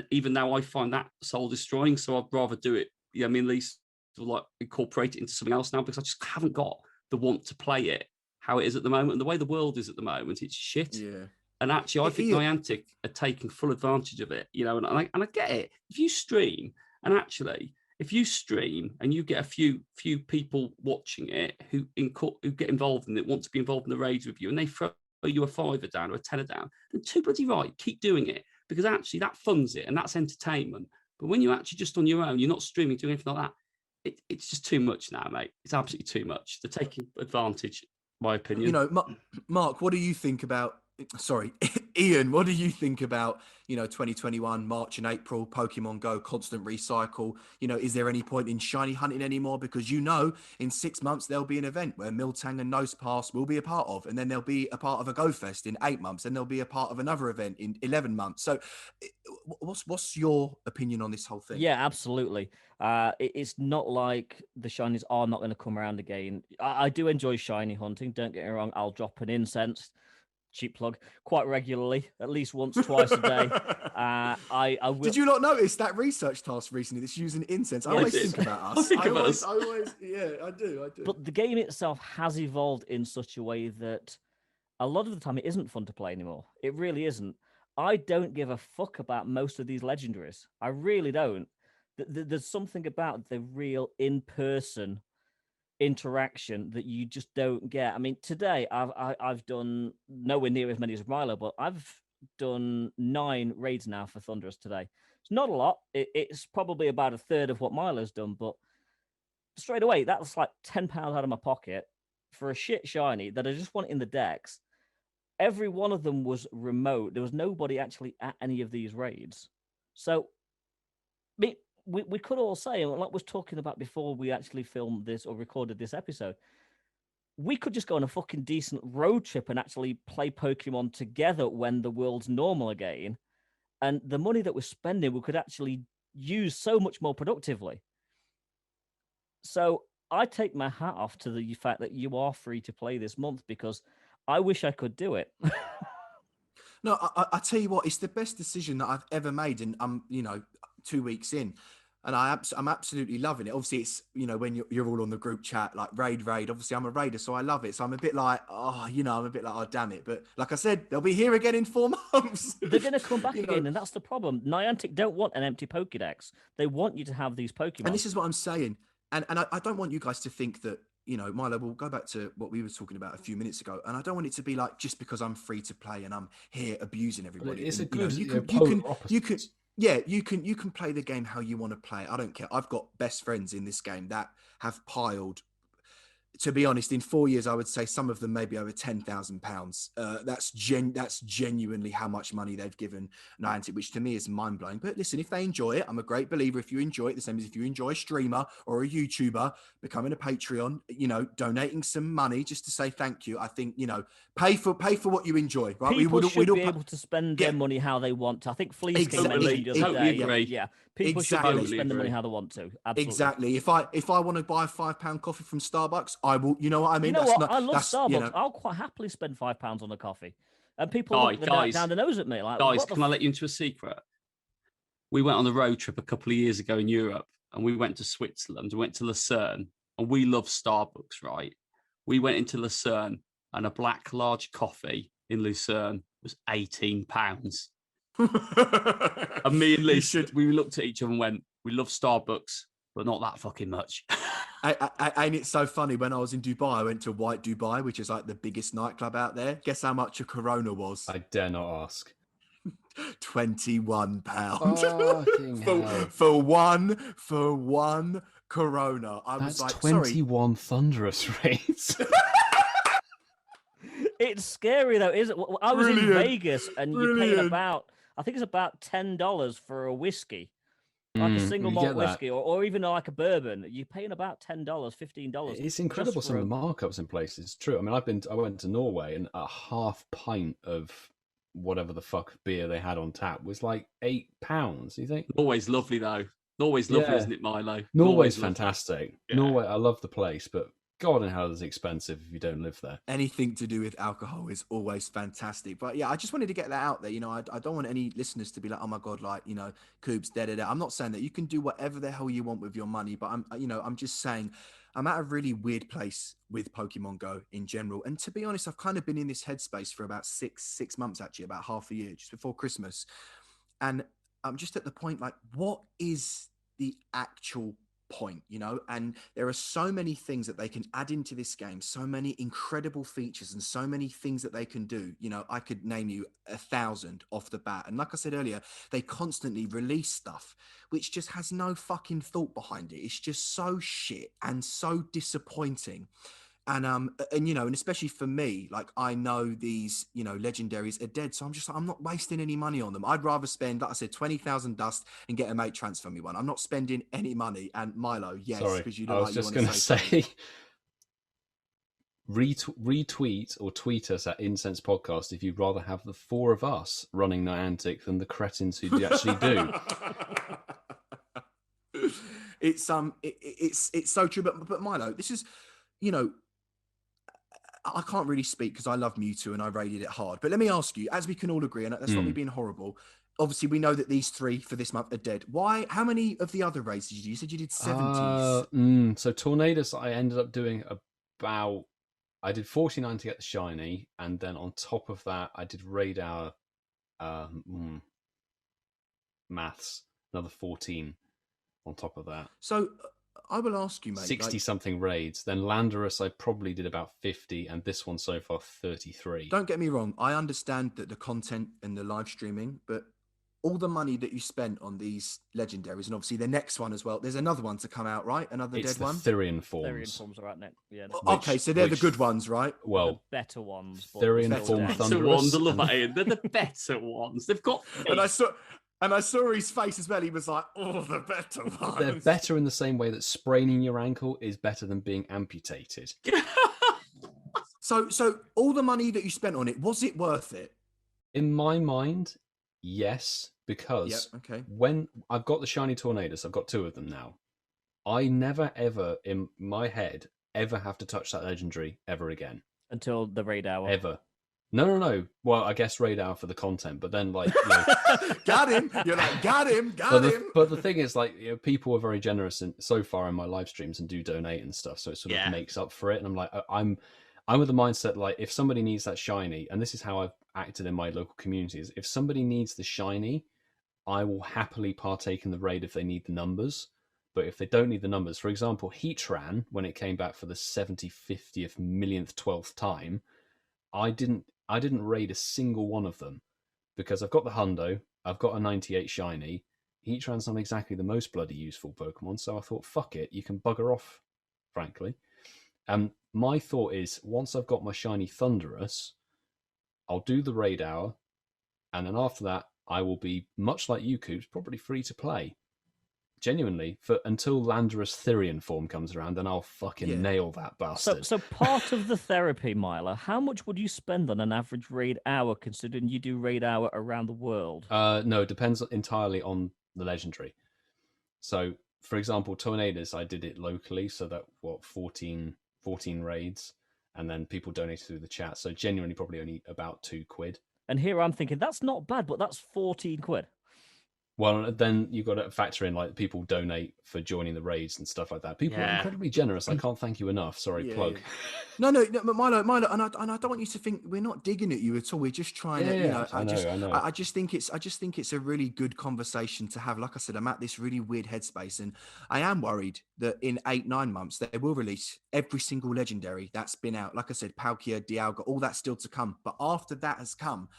even now I find that soul destroying, so I'd rather do it. At least like incorporate it into something else now, because I just haven't got the want to play it how it is at the moment, and the way the world is at the moment, it's shit. Yeah. And actually, I think Niantic are taking full advantage of it, and I get it. If you stream, and you get a few people watching it who get involved in it, want to be involved in the raids with you, and they throw you a $5 down or a $10 down, then too bloody right, keep doing it, because actually that funds it and that's entertainment. But when you're actually just on your own, you're not streaming, doing anything like that, it's just too much now, mate. It's absolutely too much. They're taking advantage, my opinion. Mark, what do you think about? Sorry, Ian, what do you think about 2021 March and April Pokemon Go constant recycle? Is there any point in shiny hunting anymore? Because in 6 months there'll be an event where Miltang and Nosepass will be a part of, and then there'll be a part of a Go-Fest in 8 months, and there'll be a part of another event in 11 months. So what's your opinion on this whole thing? Yeah, absolutely. It's not like the shinies are not going to come around again. I do enjoy shiny hunting, don't get me wrong. I'll drop an Incensed, cheap plug, quite regularly, at least once, twice a day. I will... Did you not notice that research task recently that's using Incense? I always think about us. I always, yeah, I do. But the game itself has evolved in such a way that a lot of the time it isn't fun to play anymore. It really isn't. I don't give a fuck about most of these legendaries. I really don't. There's something about the real in-person interaction that you just don't get. I mean, today I've done nowhere near as many as Milo, but I've done 9 raids now for Thunderous today. It's not a lot. It's probably about a third of what Milo's done, but straight away that's like £10 out of my pocket for a shit shiny that I just want in the decks. Every one of them was remote. There was nobody actually at any of these raids. So we could all say, and like I was talking about before we actually filmed this or recorded this episode, we could just go on a fucking decent road trip and actually play Pokemon together when the world's normal again. And the money that we're spending, we could actually use so much more productively. So I take my hat off to the fact that you are free to play this month, because I wish I could do it. No, I tell you what, it's the best decision that I've ever made, and I'm 2 weeks in, and I'm absolutely loving it. Obviously, it's when you're all on the group chat like raid. Obviously, I'm a raider, so I love it. So I'm a bit like oh damn it. But like I said, they'll be here again in 4 months. They're going to come back again, and that's the problem. Niantic don't want an empty Pokédex. They want you to have these Pokemon. And this is what I'm saying. And I don't want you guys to think that, Milo, we'll go back to what we were talking about a few minutes ago. And I don't want it to be like, just because I'm free to play and I'm here abusing everybody. It's and, a good you can play the game how you want to play. I don't care. I've got best friends in this game that have piled, to be honest, in 4 years, I would say some of them maybe over £10,000. That's genuinely how much money they've given Niantic, which to me is mind blowing. But listen, if they enjoy it, I'm a great believer. If you enjoy it, the same as if you enjoy a streamer or a YouTuber, becoming a Patreon, donating some money just to say thank you. I think pay for what you enjoy. Right? People should be able to spend their money how they want to. I think Fleece came mentioned the other day. Agree. Yeah. People should be able to spend the money how they want to. Absolutely. Exactly. If I want to buy a £5 coffee from Starbucks, I will. You know what I mean? I love Starbucks. I'll quite happily spend £5 on a coffee. And people look down the nose at me like, guys, can I let you into a secret? We went on a road trip a couple of years ago in Europe, and we went to Switzerland. We went to Lucerne, and we love Starbucks, right? We went into Lucerne, and a black large coffee in Lucerne was £18. And me and Lee we looked at each other and went, we love Starbucks, but not that fucking much. And it's so funny, when I was in Dubai, I went to White Dubai, which is like the biggest nightclub out there. Guess how much a Corona was? I dare not ask. £21 for one Corona. That's like 21 thunderous rates. It's scary though, isn't it? I was in Vegas, and you pay about, I think it's about $10 for a whiskey. Like a single malt whiskey, or even like a bourbon, you're paying about $10, $15. It's incredible some of the markups in places. It's true. I mean, I went to Norway, and a half pint of whatever the fuck beer they had on tap was like £8. You think? Norway's lovely though. Norway's lovely, isn't it, Milo? Norway's fantastic. Yeah. Norway, I love the place, but God in hell, it's expensive if you don't live there. Anything to do with alcohol is always fantastic. But yeah, I just wanted to get that out there. I don't want any listeners to be like, oh my God, like, Coops, da-da-da. I'm not saying that. You can do whatever the hell you want with your money, but I'm just saying I'm at a really weird place with Pokemon Go in general. And to be honest, I've kind of been in this headspace for about six months, actually, about half a year, just before Christmas. And I'm just at the point, like, what is the actual point, and there are so many things that they can add into this game, so many incredible features and so many things that they can do. I could name you 1,000 off the bat, and like I said earlier, they constantly release stuff which just has no fucking thought behind it. It's just so shit and so disappointing. And especially for me, like, I know these, legendaries are dead. So I'm just like, I'm not wasting any money on them. I'd rather spend, like I said, 20,000 dust and get a mate transfer me one. I'm not spending any money. And Milo, yes, because you know, I was just going to say, retweet or tweet us at Incensed Podcast if you'd rather have the four of us running Niantic than the cretins who actually do. It's so true. But Milo, this is, I can't really speak because I love Mewtwo and I rated it hard. But let me ask you, as we can all agree, and that's not me being horrible, obviously we know that these 3 for this month are dead. Why? How many of the other raids did you do? You said you did 70s. So Tornadus, I ended up doing I did 49 to get the shiny, and then on top of that, I did raid hour maths, another 14 on top of that. So I will ask you, mate. 60-something raids. Then Landorus, I probably did about 50, and this one so far, 33. Don't get me wrong. I understand that the content and the live streaming, but all the money that you spent on these legendaries, and obviously the next one as well, there's another one to come out, right? Another dead one? It's the Therian forms. Therian forms are out next. Yeah. Okay, so they're the good ones, right? Well, the better ones. Therian form Thunderous. I love that, Ian. They're the better ones. They've got... And I saw his face as well. He was like, oh, the better ones. They're better in the same way that spraining your ankle is better than being amputated. So all the money that you spent on it, was it worth it? In my mind, yes, because when I've got the shiny Tornadus, I've got 2 of them now. I never, ever, in my head, ever have to touch that legendary ever again. Until the raid hour. Ever. No. Well, I guess raid hour for the content, but then like, Got him. You're like, got him. But the thing is, like, people are very generous so far in my live streams and do donate and stuff, so it sort of makes up for it. And I'm like, I'm with the mindset like, if somebody needs that shiny, and this is how I've acted in my local communities, if somebody needs the shiny, I will happily partake in the raid if they need the numbers. But if they don't need the numbers, for example, Heatran, when it came back for the 70th, 50th, millionth, 12th time, I didn't raid a single one of them because I've got the Hundo, I've got a 98 shiny. Heatran's not exactly the most bloody useful Pokemon, so I thought, fuck it, you can bugger off, frankly. My thought is, once I've got my shiny Thundurus, I'll do the raid hour, and then after that, I will be, much like you, Coops, probably free to play. Genuinely, until Landorus Therian form comes around, then I'll fucking nail that bastard. So part of the therapy, Milo, how much would you spend on an average raid hour, considering you do raid hour around the world? No, it depends entirely on the legendary. So, for example, Tornadus, I did it locally, so that, 14 raids, and then people donated through the chat, so genuinely probably only about £2. And here I'm thinking, that's not bad, but that's 14 quid. Well, then you've got to factor in like people donate for joining the raids and stuff like that. People are incredibly generous. I can't thank you enough. Sorry, plug. Yeah. No, but Milo, and I don't want you to think we're not digging at you at all. We're just trying to, I know. I just think it's a really good conversation to have. Like I said, I'm at this really weird headspace, and I am worried that in 8-9 months they will release every single legendary that's been out. Like I said, Palkia, Dialga, all that's still to come. But after that has come,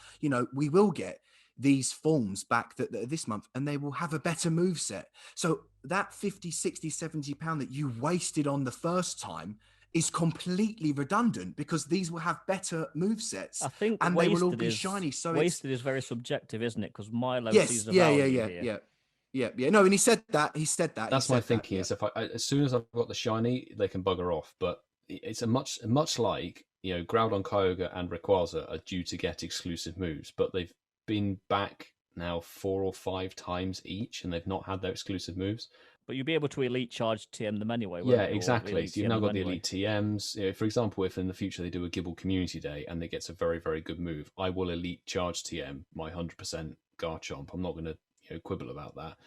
we will get these forms back that this month, and they will have a better move set. So that 50, 60, 70 pound that you wasted on the first time is completely redundant, because these will have better move sets. I think, and they will all be shiny. So wasted is very subjective, isn't it? Because Milo sees the Yeah. No, and he said that. That's my thinking. Is if as soon as I've got the shiny, they can bugger off. But it's a much like Groudon, Kyogre, and Rayquaza are due to get exclusive moves, but they've been back now 4 or 5 times each, and they've not had their exclusive moves. But you'll be able to elite charge TM them anyway. Yeah, exactly. So you've now got the elite TMs. For example, if in the future they do a Gibble Community Day and they get a very, very good move, I will elite charge TM my 100% Garchomp. I'm not going to quibble about that.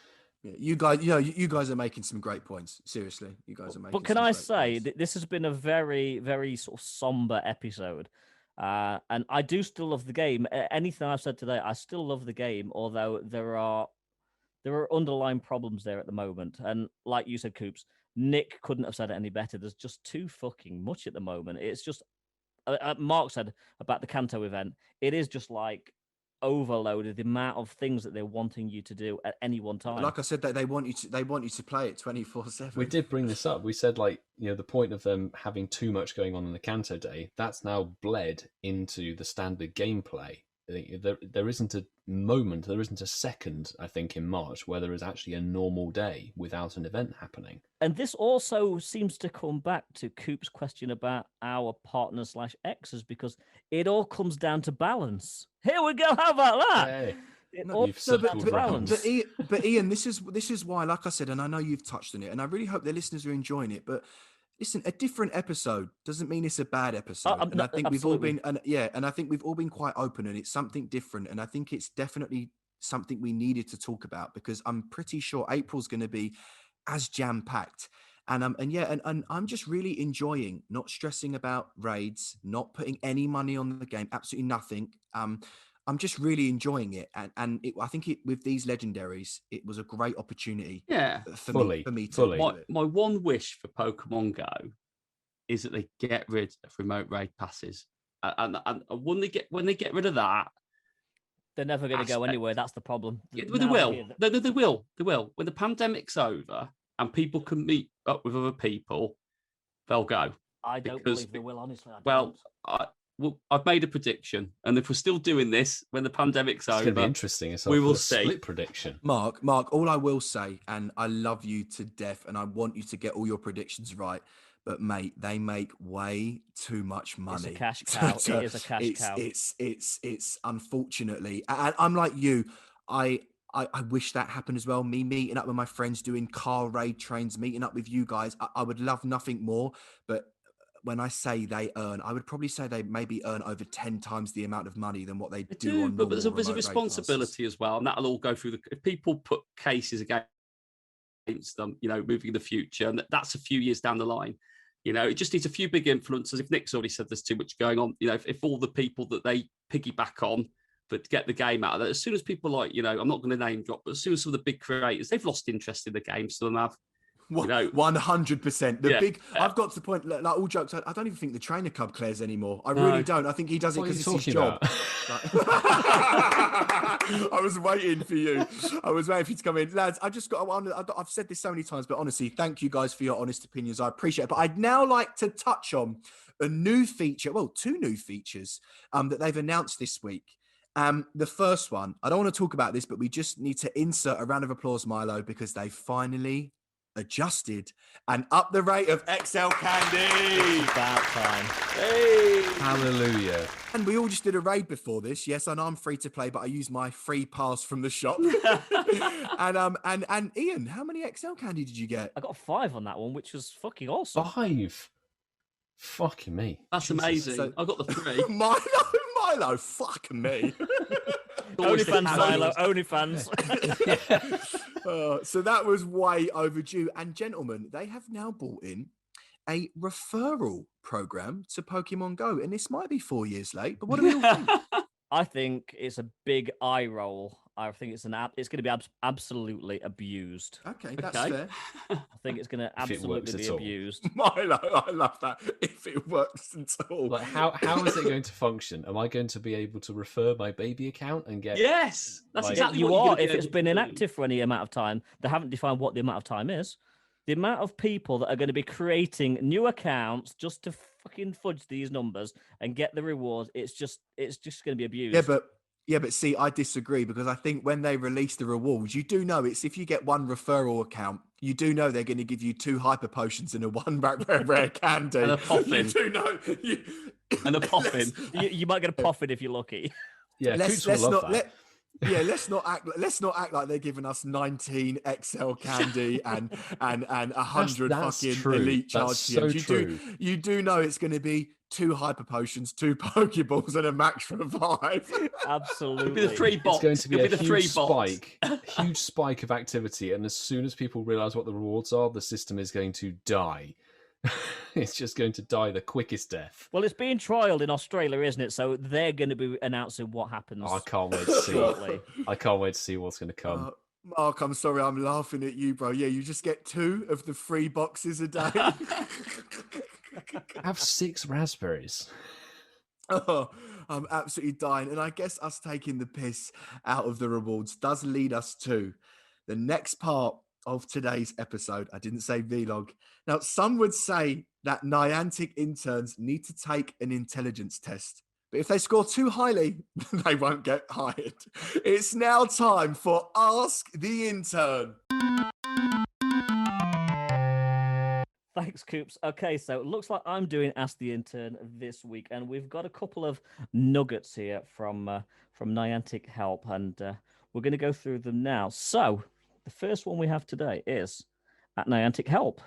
You guys are making some great points. Seriously, you guys are making. But can I say this has been a very, very sort of somber episode. And I do still love the game. Anything I've said today, I still love the game, although there are underlying problems there at the moment. And like you said, Coops, Nick couldn't have said it any better. There's just too fucking much at the moment. It's just, Mark said about the Kanto event, it is just like overloaded, the amount of things that they're wanting you to do at any one time. Like I said, that they want you to play it 24/7. We did bring this up. We said, like, the point of them having too much going on in the Kanto Day, that's now bled into the standard gameplay. There isn't a moment, there isn't a second, I think, in March where there is actually a normal day without an event happening. And this also seems to come back to Coop's question about our partners/exes, because it all comes down to balance. Here we go. How about that? Hey. But Ian, this is why, like I said, and I know you've touched on it, and I really hope the listeners are enjoying it. But listen, a different episode doesn't mean it's a bad episode. And I think we've all been, and I think we've all been quite open, and it's something different. And I think it's definitely something we needed to talk about, because I'm pretty sure April's going to be as jam packed. And I'm just really enjoying not stressing about raids, not putting any money on the game, absolutely nothing. I'm just really enjoying it, and I think with these legendaries, it was a great opportunity. Yeah, for me. My one wish for Pokemon Go is that they get rid of remote raid passes, and when they get rid of that, they're never going to go anywhere. That's the problem. They will. They will. When the pandemic's over and people can meet up with other people, they'll go. I don't believe they will, honestly. I've made a prediction, and if we're still doing this when the pandemic's over, it's going to be interesting. We will see. Split prediction. Mark, all I will say, and I love you to death, and I want you to get all your predictions right, but mate, they make way too much money. It's a cash cow. It is a cash cow. It's unfortunately, and I'm like you. I wish that happened as well. Me meeting up with my friends, doing car raid trains, meeting up with you guys. I would love nothing more, but when I say they earn, I would probably say they maybe earn over 10 times the amount of money than what they They do on but normal there's a remote responsibility as well, and that'll all go through if people put cases against them, moving in the future, and that's a few years down the line. It just needs a few big influencers. If Nick's already said there's too much going on, if all the people that they piggyback on, but to get the game out of that, as soon as people I'm not going to name drop, but as soon as some of the big creators, they've lost interest in the game, some of them have. 100%. I've got to the point, like all jokes, I don't even think the trainer cub cares anymore. I really don't. I think he does it because it's his job. I was waiting for you. I was waiting for you to come in. Lads, I've said this so many times, but honestly, thank you guys for your honest opinions. I appreciate it. But I'd now like to touch on a new feature, two new features that they've announced this week. The first one, I don't want to talk about this, but we just need to insert a round of applause, Milo, because they finally adjusted and up the rate of XL candy. It's about time. Hey, hallelujah! And we all just did a raid before this. Yes, I know I'm free to play, but I used my free pass from the shop. and Ian, how many XL candy did you get? I got 5 on that one, which was fucking awesome. 5. Fucking me. That's amazing. So, I got the 3. Milo, fuck me. OnlyFans, Milo, OnlyFans. So that was way overdue. And gentlemen, they have now brought in a referral program to Pokemon Go. And this might be 4 years late, but what do we all think? I think it's a big eye roll. I think it's it's going to be absolutely abused. Okay, that's fair. I think it's going to absolutely be abused. Milo, I love that. If it works at all. Like, how is it going to function? Am I going to be able to refer my baby account and get? Yes, that's exactly you what are. If it's been inactive for any amount of time, they haven't defined what the amount of time is. The amount of people that are going to be creating new accounts just to fucking fudge these numbers and get the rewards, it's just going to be abused. Yeah, but see, I disagree because I think when they release the rewards, you do know it's if you get one referral account, you do know they're going to give you 2 hyper potions and a 1 rare candy. And a poffin. You do know. And a poffin. You might get a poffin if you're lucky. Yeah, let's not act like they're giving us 19 XL candy and 100 fucking true. elite charge. So true. You do know it's going to be 2 hyper potions, 2 Pokeballs, and a max revive. Absolutely. It'll be the 3 bots. It's going to be a huge spike of activity, and as soon as people realise what the rewards are, the system is going to die. It's just going to die the quickest death. Well, it's being trialled in Australia, isn't it? So they're going to be announcing what happens. I can't wait to see. I can't wait to see what's going to come. Mark, I'm sorry, I'm laughing at you, bro. Yeah, you just get 2 of the 3 boxes a day. Have 6 raspberries. Oh, I'm absolutely dying. And I guess us taking the piss out of the rewards does lead us to the next part of today's episode. I didn't say vlog. Now, some would say that Niantic interns need to take an intelligence test. But if they score too highly, they won't get hired. It's now time for Ask the Intern. Thanks, Coops. Okay, so it looks like I'm doing Ask the Intern this week, and we've got a couple of nuggets here from Niantic Help, and we're going to go through them now. So the first one we have today is at Niantic Help.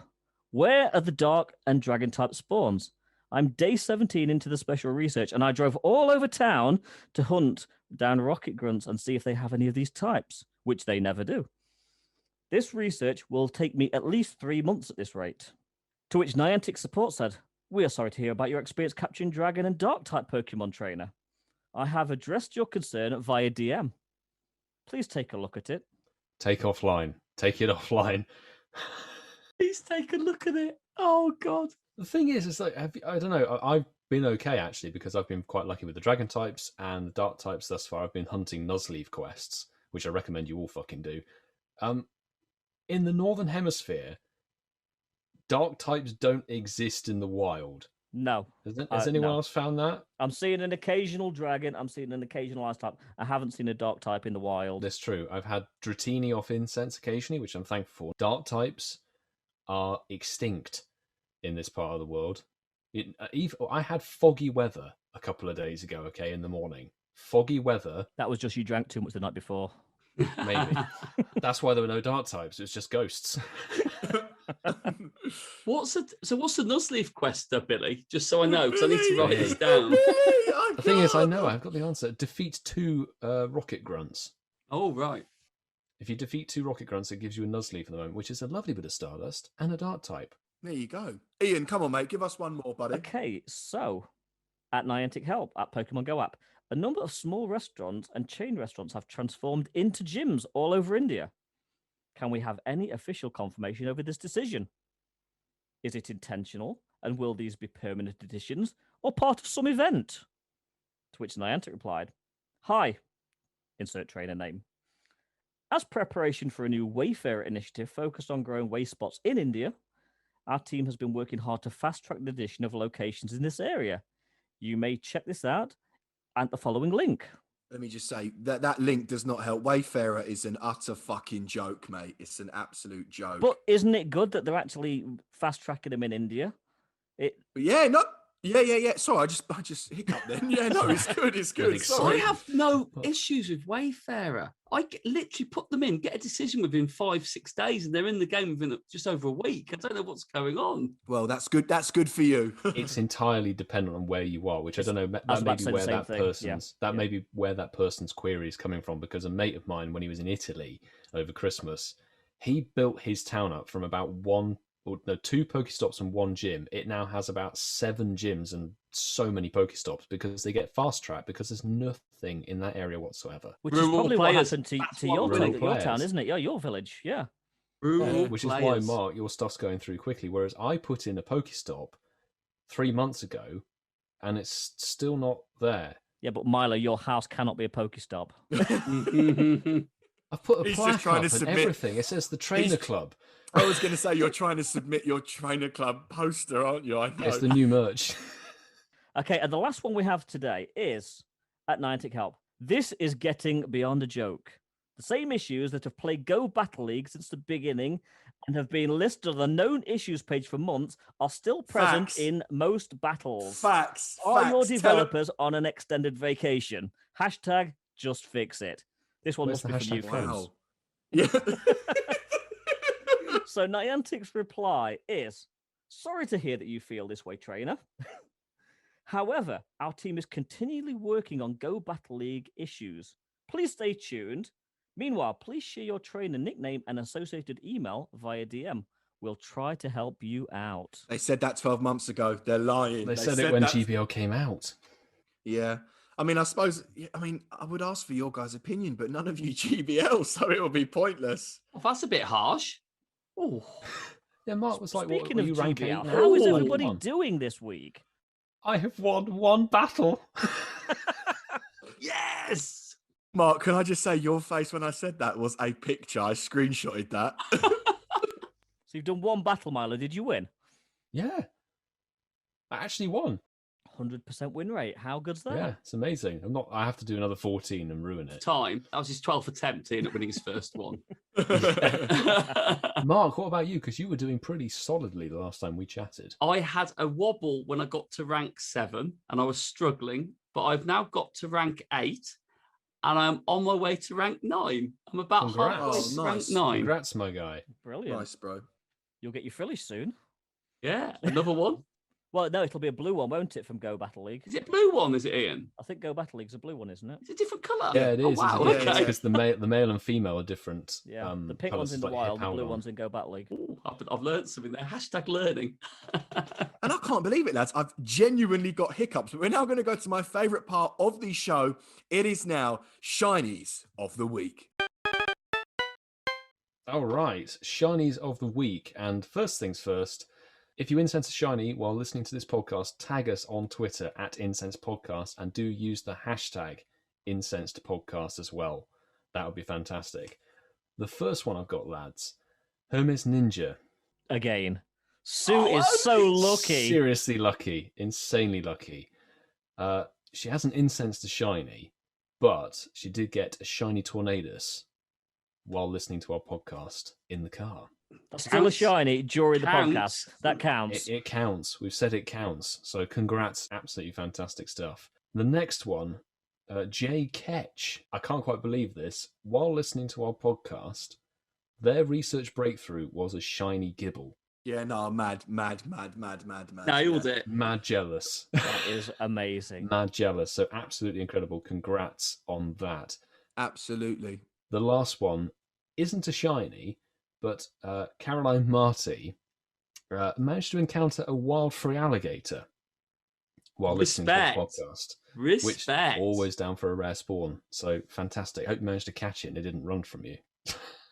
Where are the Dark and Dragon type spawns? I'm day 17 into the special research, and I drove all over town to hunt down rocket grunts and see if they have any of these types, which they never do. This research will take me at least 3 months at this rate. To which Niantic Support said, "We are sorry to hear about your experience capturing Dragon and Dark-type Pokemon trainer. I have addressed your concern via DM. Please take a look at it." Take it offline. Please take a look at it. Oh, God. The thing is, it's like, I don't know. I've been okay, actually, because I've been quite lucky with the Dragon types and the Dark types thus far. I've been hunting Nuzleaf quests, which I recommend you all fucking do. In the Northern Hemisphere, Dark types don't exist in the wild. No. Has anyone else found that? I'm seeing an occasional Dragon. I'm seeing an occasional Ice type. I haven't seen a Dark type in the wild. That's true. I've had Dratini off Incensed occasionally, which I'm thankful for. Dark types are extinct in this part of the world. I had foggy weather a couple of days ago, in the morning. Foggy weather. That was just you drank too much the night before. Maybe. That's why there were no dark types. It was just ghosts. What's the Nuzleaf quest, Billy? Just so I know, because I need to write this down. The thing is, I know I've got the answer. Defeat 2 rocket grunts. Oh, right. If you defeat 2 rocket grunts, it gives you a Nuzleaf at the moment, which is a lovely bit of Stardust and a dark type. There you go. Ian, come on, mate. Give us one more, buddy. Okay, so at Niantic Help, at Pokemon Go app, a number of small restaurants and chain restaurants have transformed into gyms all over India. Can we have any official confirmation over this decision? Is it intentional, and will these be permanent additions or part of some event? To which Niantic replied, "Hi, insert trainer name. As preparation for a new Wayfarer initiative focused on growing way spots in India, our team has been working hard to fast-track the addition of locations in this area. You may check this out at the following link." Let me just say that link does not help. Wayfarer is an utter fucking joke, mate. It's an absolute joke. But isn't it good that they're actually fast-tracking them in India? Yeah. Sorry, I just hiccuped then. Yeah, no, it's good. It's good. I Sorry. have no issues with Wayfarer. Literally put them in, get a decision within 5-6 days, and they're in the game within just over a week. I don't know what's going on. Well, that's good. That's good for you. It's entirely dependent on where you are, which I don't know. That may be where may be where that person's query is coming from. Because a mate of mine, when he was in Italy over Christmas, he built his town up from about 2 Pokestops and 1 gym. It now has about 7 gyms and so many Pokestops because they get fast tracked because there's nothing in that area whatsoever. Which is probably what happened to your town, isn't it? Yeah, your village. Yeah. Which is why, Mark, your stuff's going through quickly. Whereas I put in a Pokestop 3 months ago and it's still not there. Yeah, but Milo, your house cannot be a Pokestop. I've put a plaque up and everything. It says the Trainer Club. I was going to say, you're trying to submit your Trainer Club poster, aren't you? I know. It's the new merch. Okay, and the last one we have today is at Niantic Help. This is getting beyond a joke. The same issues that have plagued Go Battle League since the beginning and have been listed on the known issues page for months are still present in most battles. Facts. Are your developers on an extended vacation? Hashtag just fix it. This one must be from you, Coops. Wow. Yeah. So Niantic's reply is, "Sorry to hear that you feel this way, trainer. However, our team is continually working on Go Battle League issues. Please stay tuned. Meanwhile, please share your trainer nickname and associated email via DM. We'll try to help you out." They said that 12 months ago. They're lying. They said it when GBL came out. Yeah. I mean, I would ask for your guys' opinion, but none of you GBL, so it will be pointless. Oh, that's a bit harsh. Oh. Yeah, Mark was like, Speaking what of you ranking? GBL, how is everybody doing this week? I have won 1 battle. Yes! Mark, can I just say your face when I said that was a picture. I screenshotted that. So you've done 1 battle, Milo. Did you win? Yeah. I actually won. 100% win rate. How good's that? Yeah, it's amazing. I have to do another 14 and ruin it. That was his 12th attempt at winning his first one. Mark, what about you? Because you were doing pretty solidly the last time we chatted. I had a wobble when I got to rank 7 and I was struggling, but I've now got to rank 8 and I'm on my way to rank 9. I'm about halfway to rank 9. Congrats, my guy. Brilliant. Nice, bro. You'll get your frillish soon. Yeah, another one. Well, no, it'll be a blue one, won't it, from Go Battle League? Is it a blue one, is it, Ian? I think Go Battle League's a blue one, isn't it? It's a different colour. Yeah, it is. Oh, wow, okay. Because the male and female are different. Yeah, the pink one's in the wild, the blue one's in Go Battle League. Ooh, I've learned something there. Hashtag learning. And I can't believe it, lads. I've genuinely got hiccups. But we're now going to go to my favourite part of the show. It is now Shinies of the Week. All right, Shinies of the Week. And first things first, if you incense a shiny while listening to this podcast, tag us on Twitter at Incensed Podcast and do use the hashtag Incensed Podcast as well. That would be fantastic. The first one I've got, lads, Hermes Ninja. Again. Sue is so lucky. Seriously lucky. Insanely lucky. She hasn't incensed a shiny, but she did get a shiny Tornadus while listening to our podcast in the car. Still a shiny during the podcast. That counts. It counts. We've said it counts. So congrats. Absolutely fantastic stuff. The next one, Jay Ketch, I can't quite believe this. While listening to our podcast, their research breakthrough was a shiny Gibble. Yeah, no, mad. Nailed it. Mad jealous. That is amazing. Mad jealous. So absolutely incredible. Congrats on that. Absolutely. The last one isn't a shiny, but Caroline Marty managed to encounter a wild free alligator while listening to the podcast. Respect. Which always down for a rare spawn. So fantastic. Hope you managed to catch it and it didn't run from you.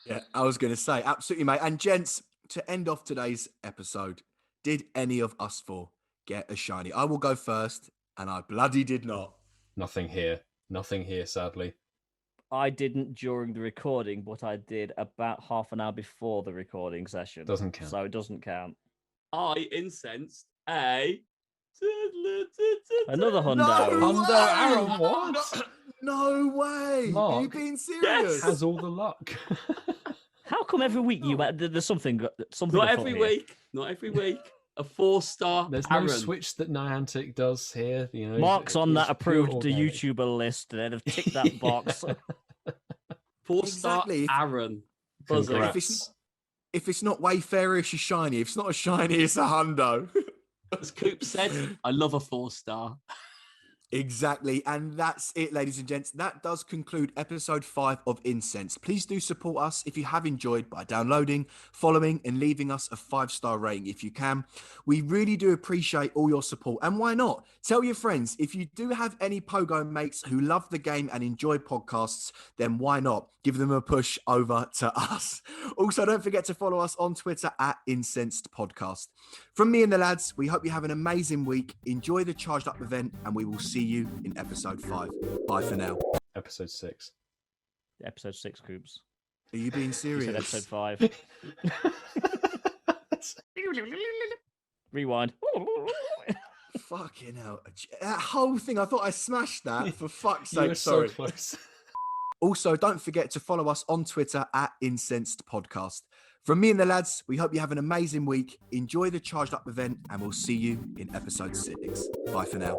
Yeah, I was going to say, absolutely, mate. And gents, to end off today's episode, did any of us four get a shiny? I will go first, and I bloody did not. Nothing here, sadly. I didn't during the recording, but I did about half an hour before the recording session. Doesn't count. So it doesn't count. I incensed a... Another Hundo. Hundo Aaron, what? No way. Mark, Are you being serious? Has all the luck. How come every week there's something Not afoot every here? week. Not every week. A 4-star There's Aaron. no switch that Niantic does here. You know, Mark's on that it's pure approved the organic. YouTuber list, and they've ticked that box. 4-star Exactly. Aaron. Buzzing. Congrats. If it's not Wayfairish, a shiny. If it's not a shiny, it's a hundo. As Coops said, I love a 4-star. Exactly. And that's it, ladies and gents. That does conclude episode 5 of Incensed. Please do support us if you have enjoyed by downloading, following, and leaving us a 5-star rating if you can. We really do appreciate all your support. And why not? Tell your friends. If you do have any Pogo mates who love the game and enjoy podcasts, then why not? Give them a push over to us. Also, don't forget to follow us on Twitter at Incensed Podcast. From me and the lads, we hope you have an amazing week. Enjoy the Charged Up event, and we will see you in episode 5. Bye for now. Episode 6. Episode 6, Coops. Are you being You serious? said episode 5. Rewind. Fucking hell. That whole thing, I thought I smashed that. For fuck's You were sake, so sorry. close. Also, don't forget to follow us on Twitter at Incensed Podcast. From me and the lads, we hope you have an amazing week. Enjoy the Charged Up event, and we'll see you in episode 6. Bye for now.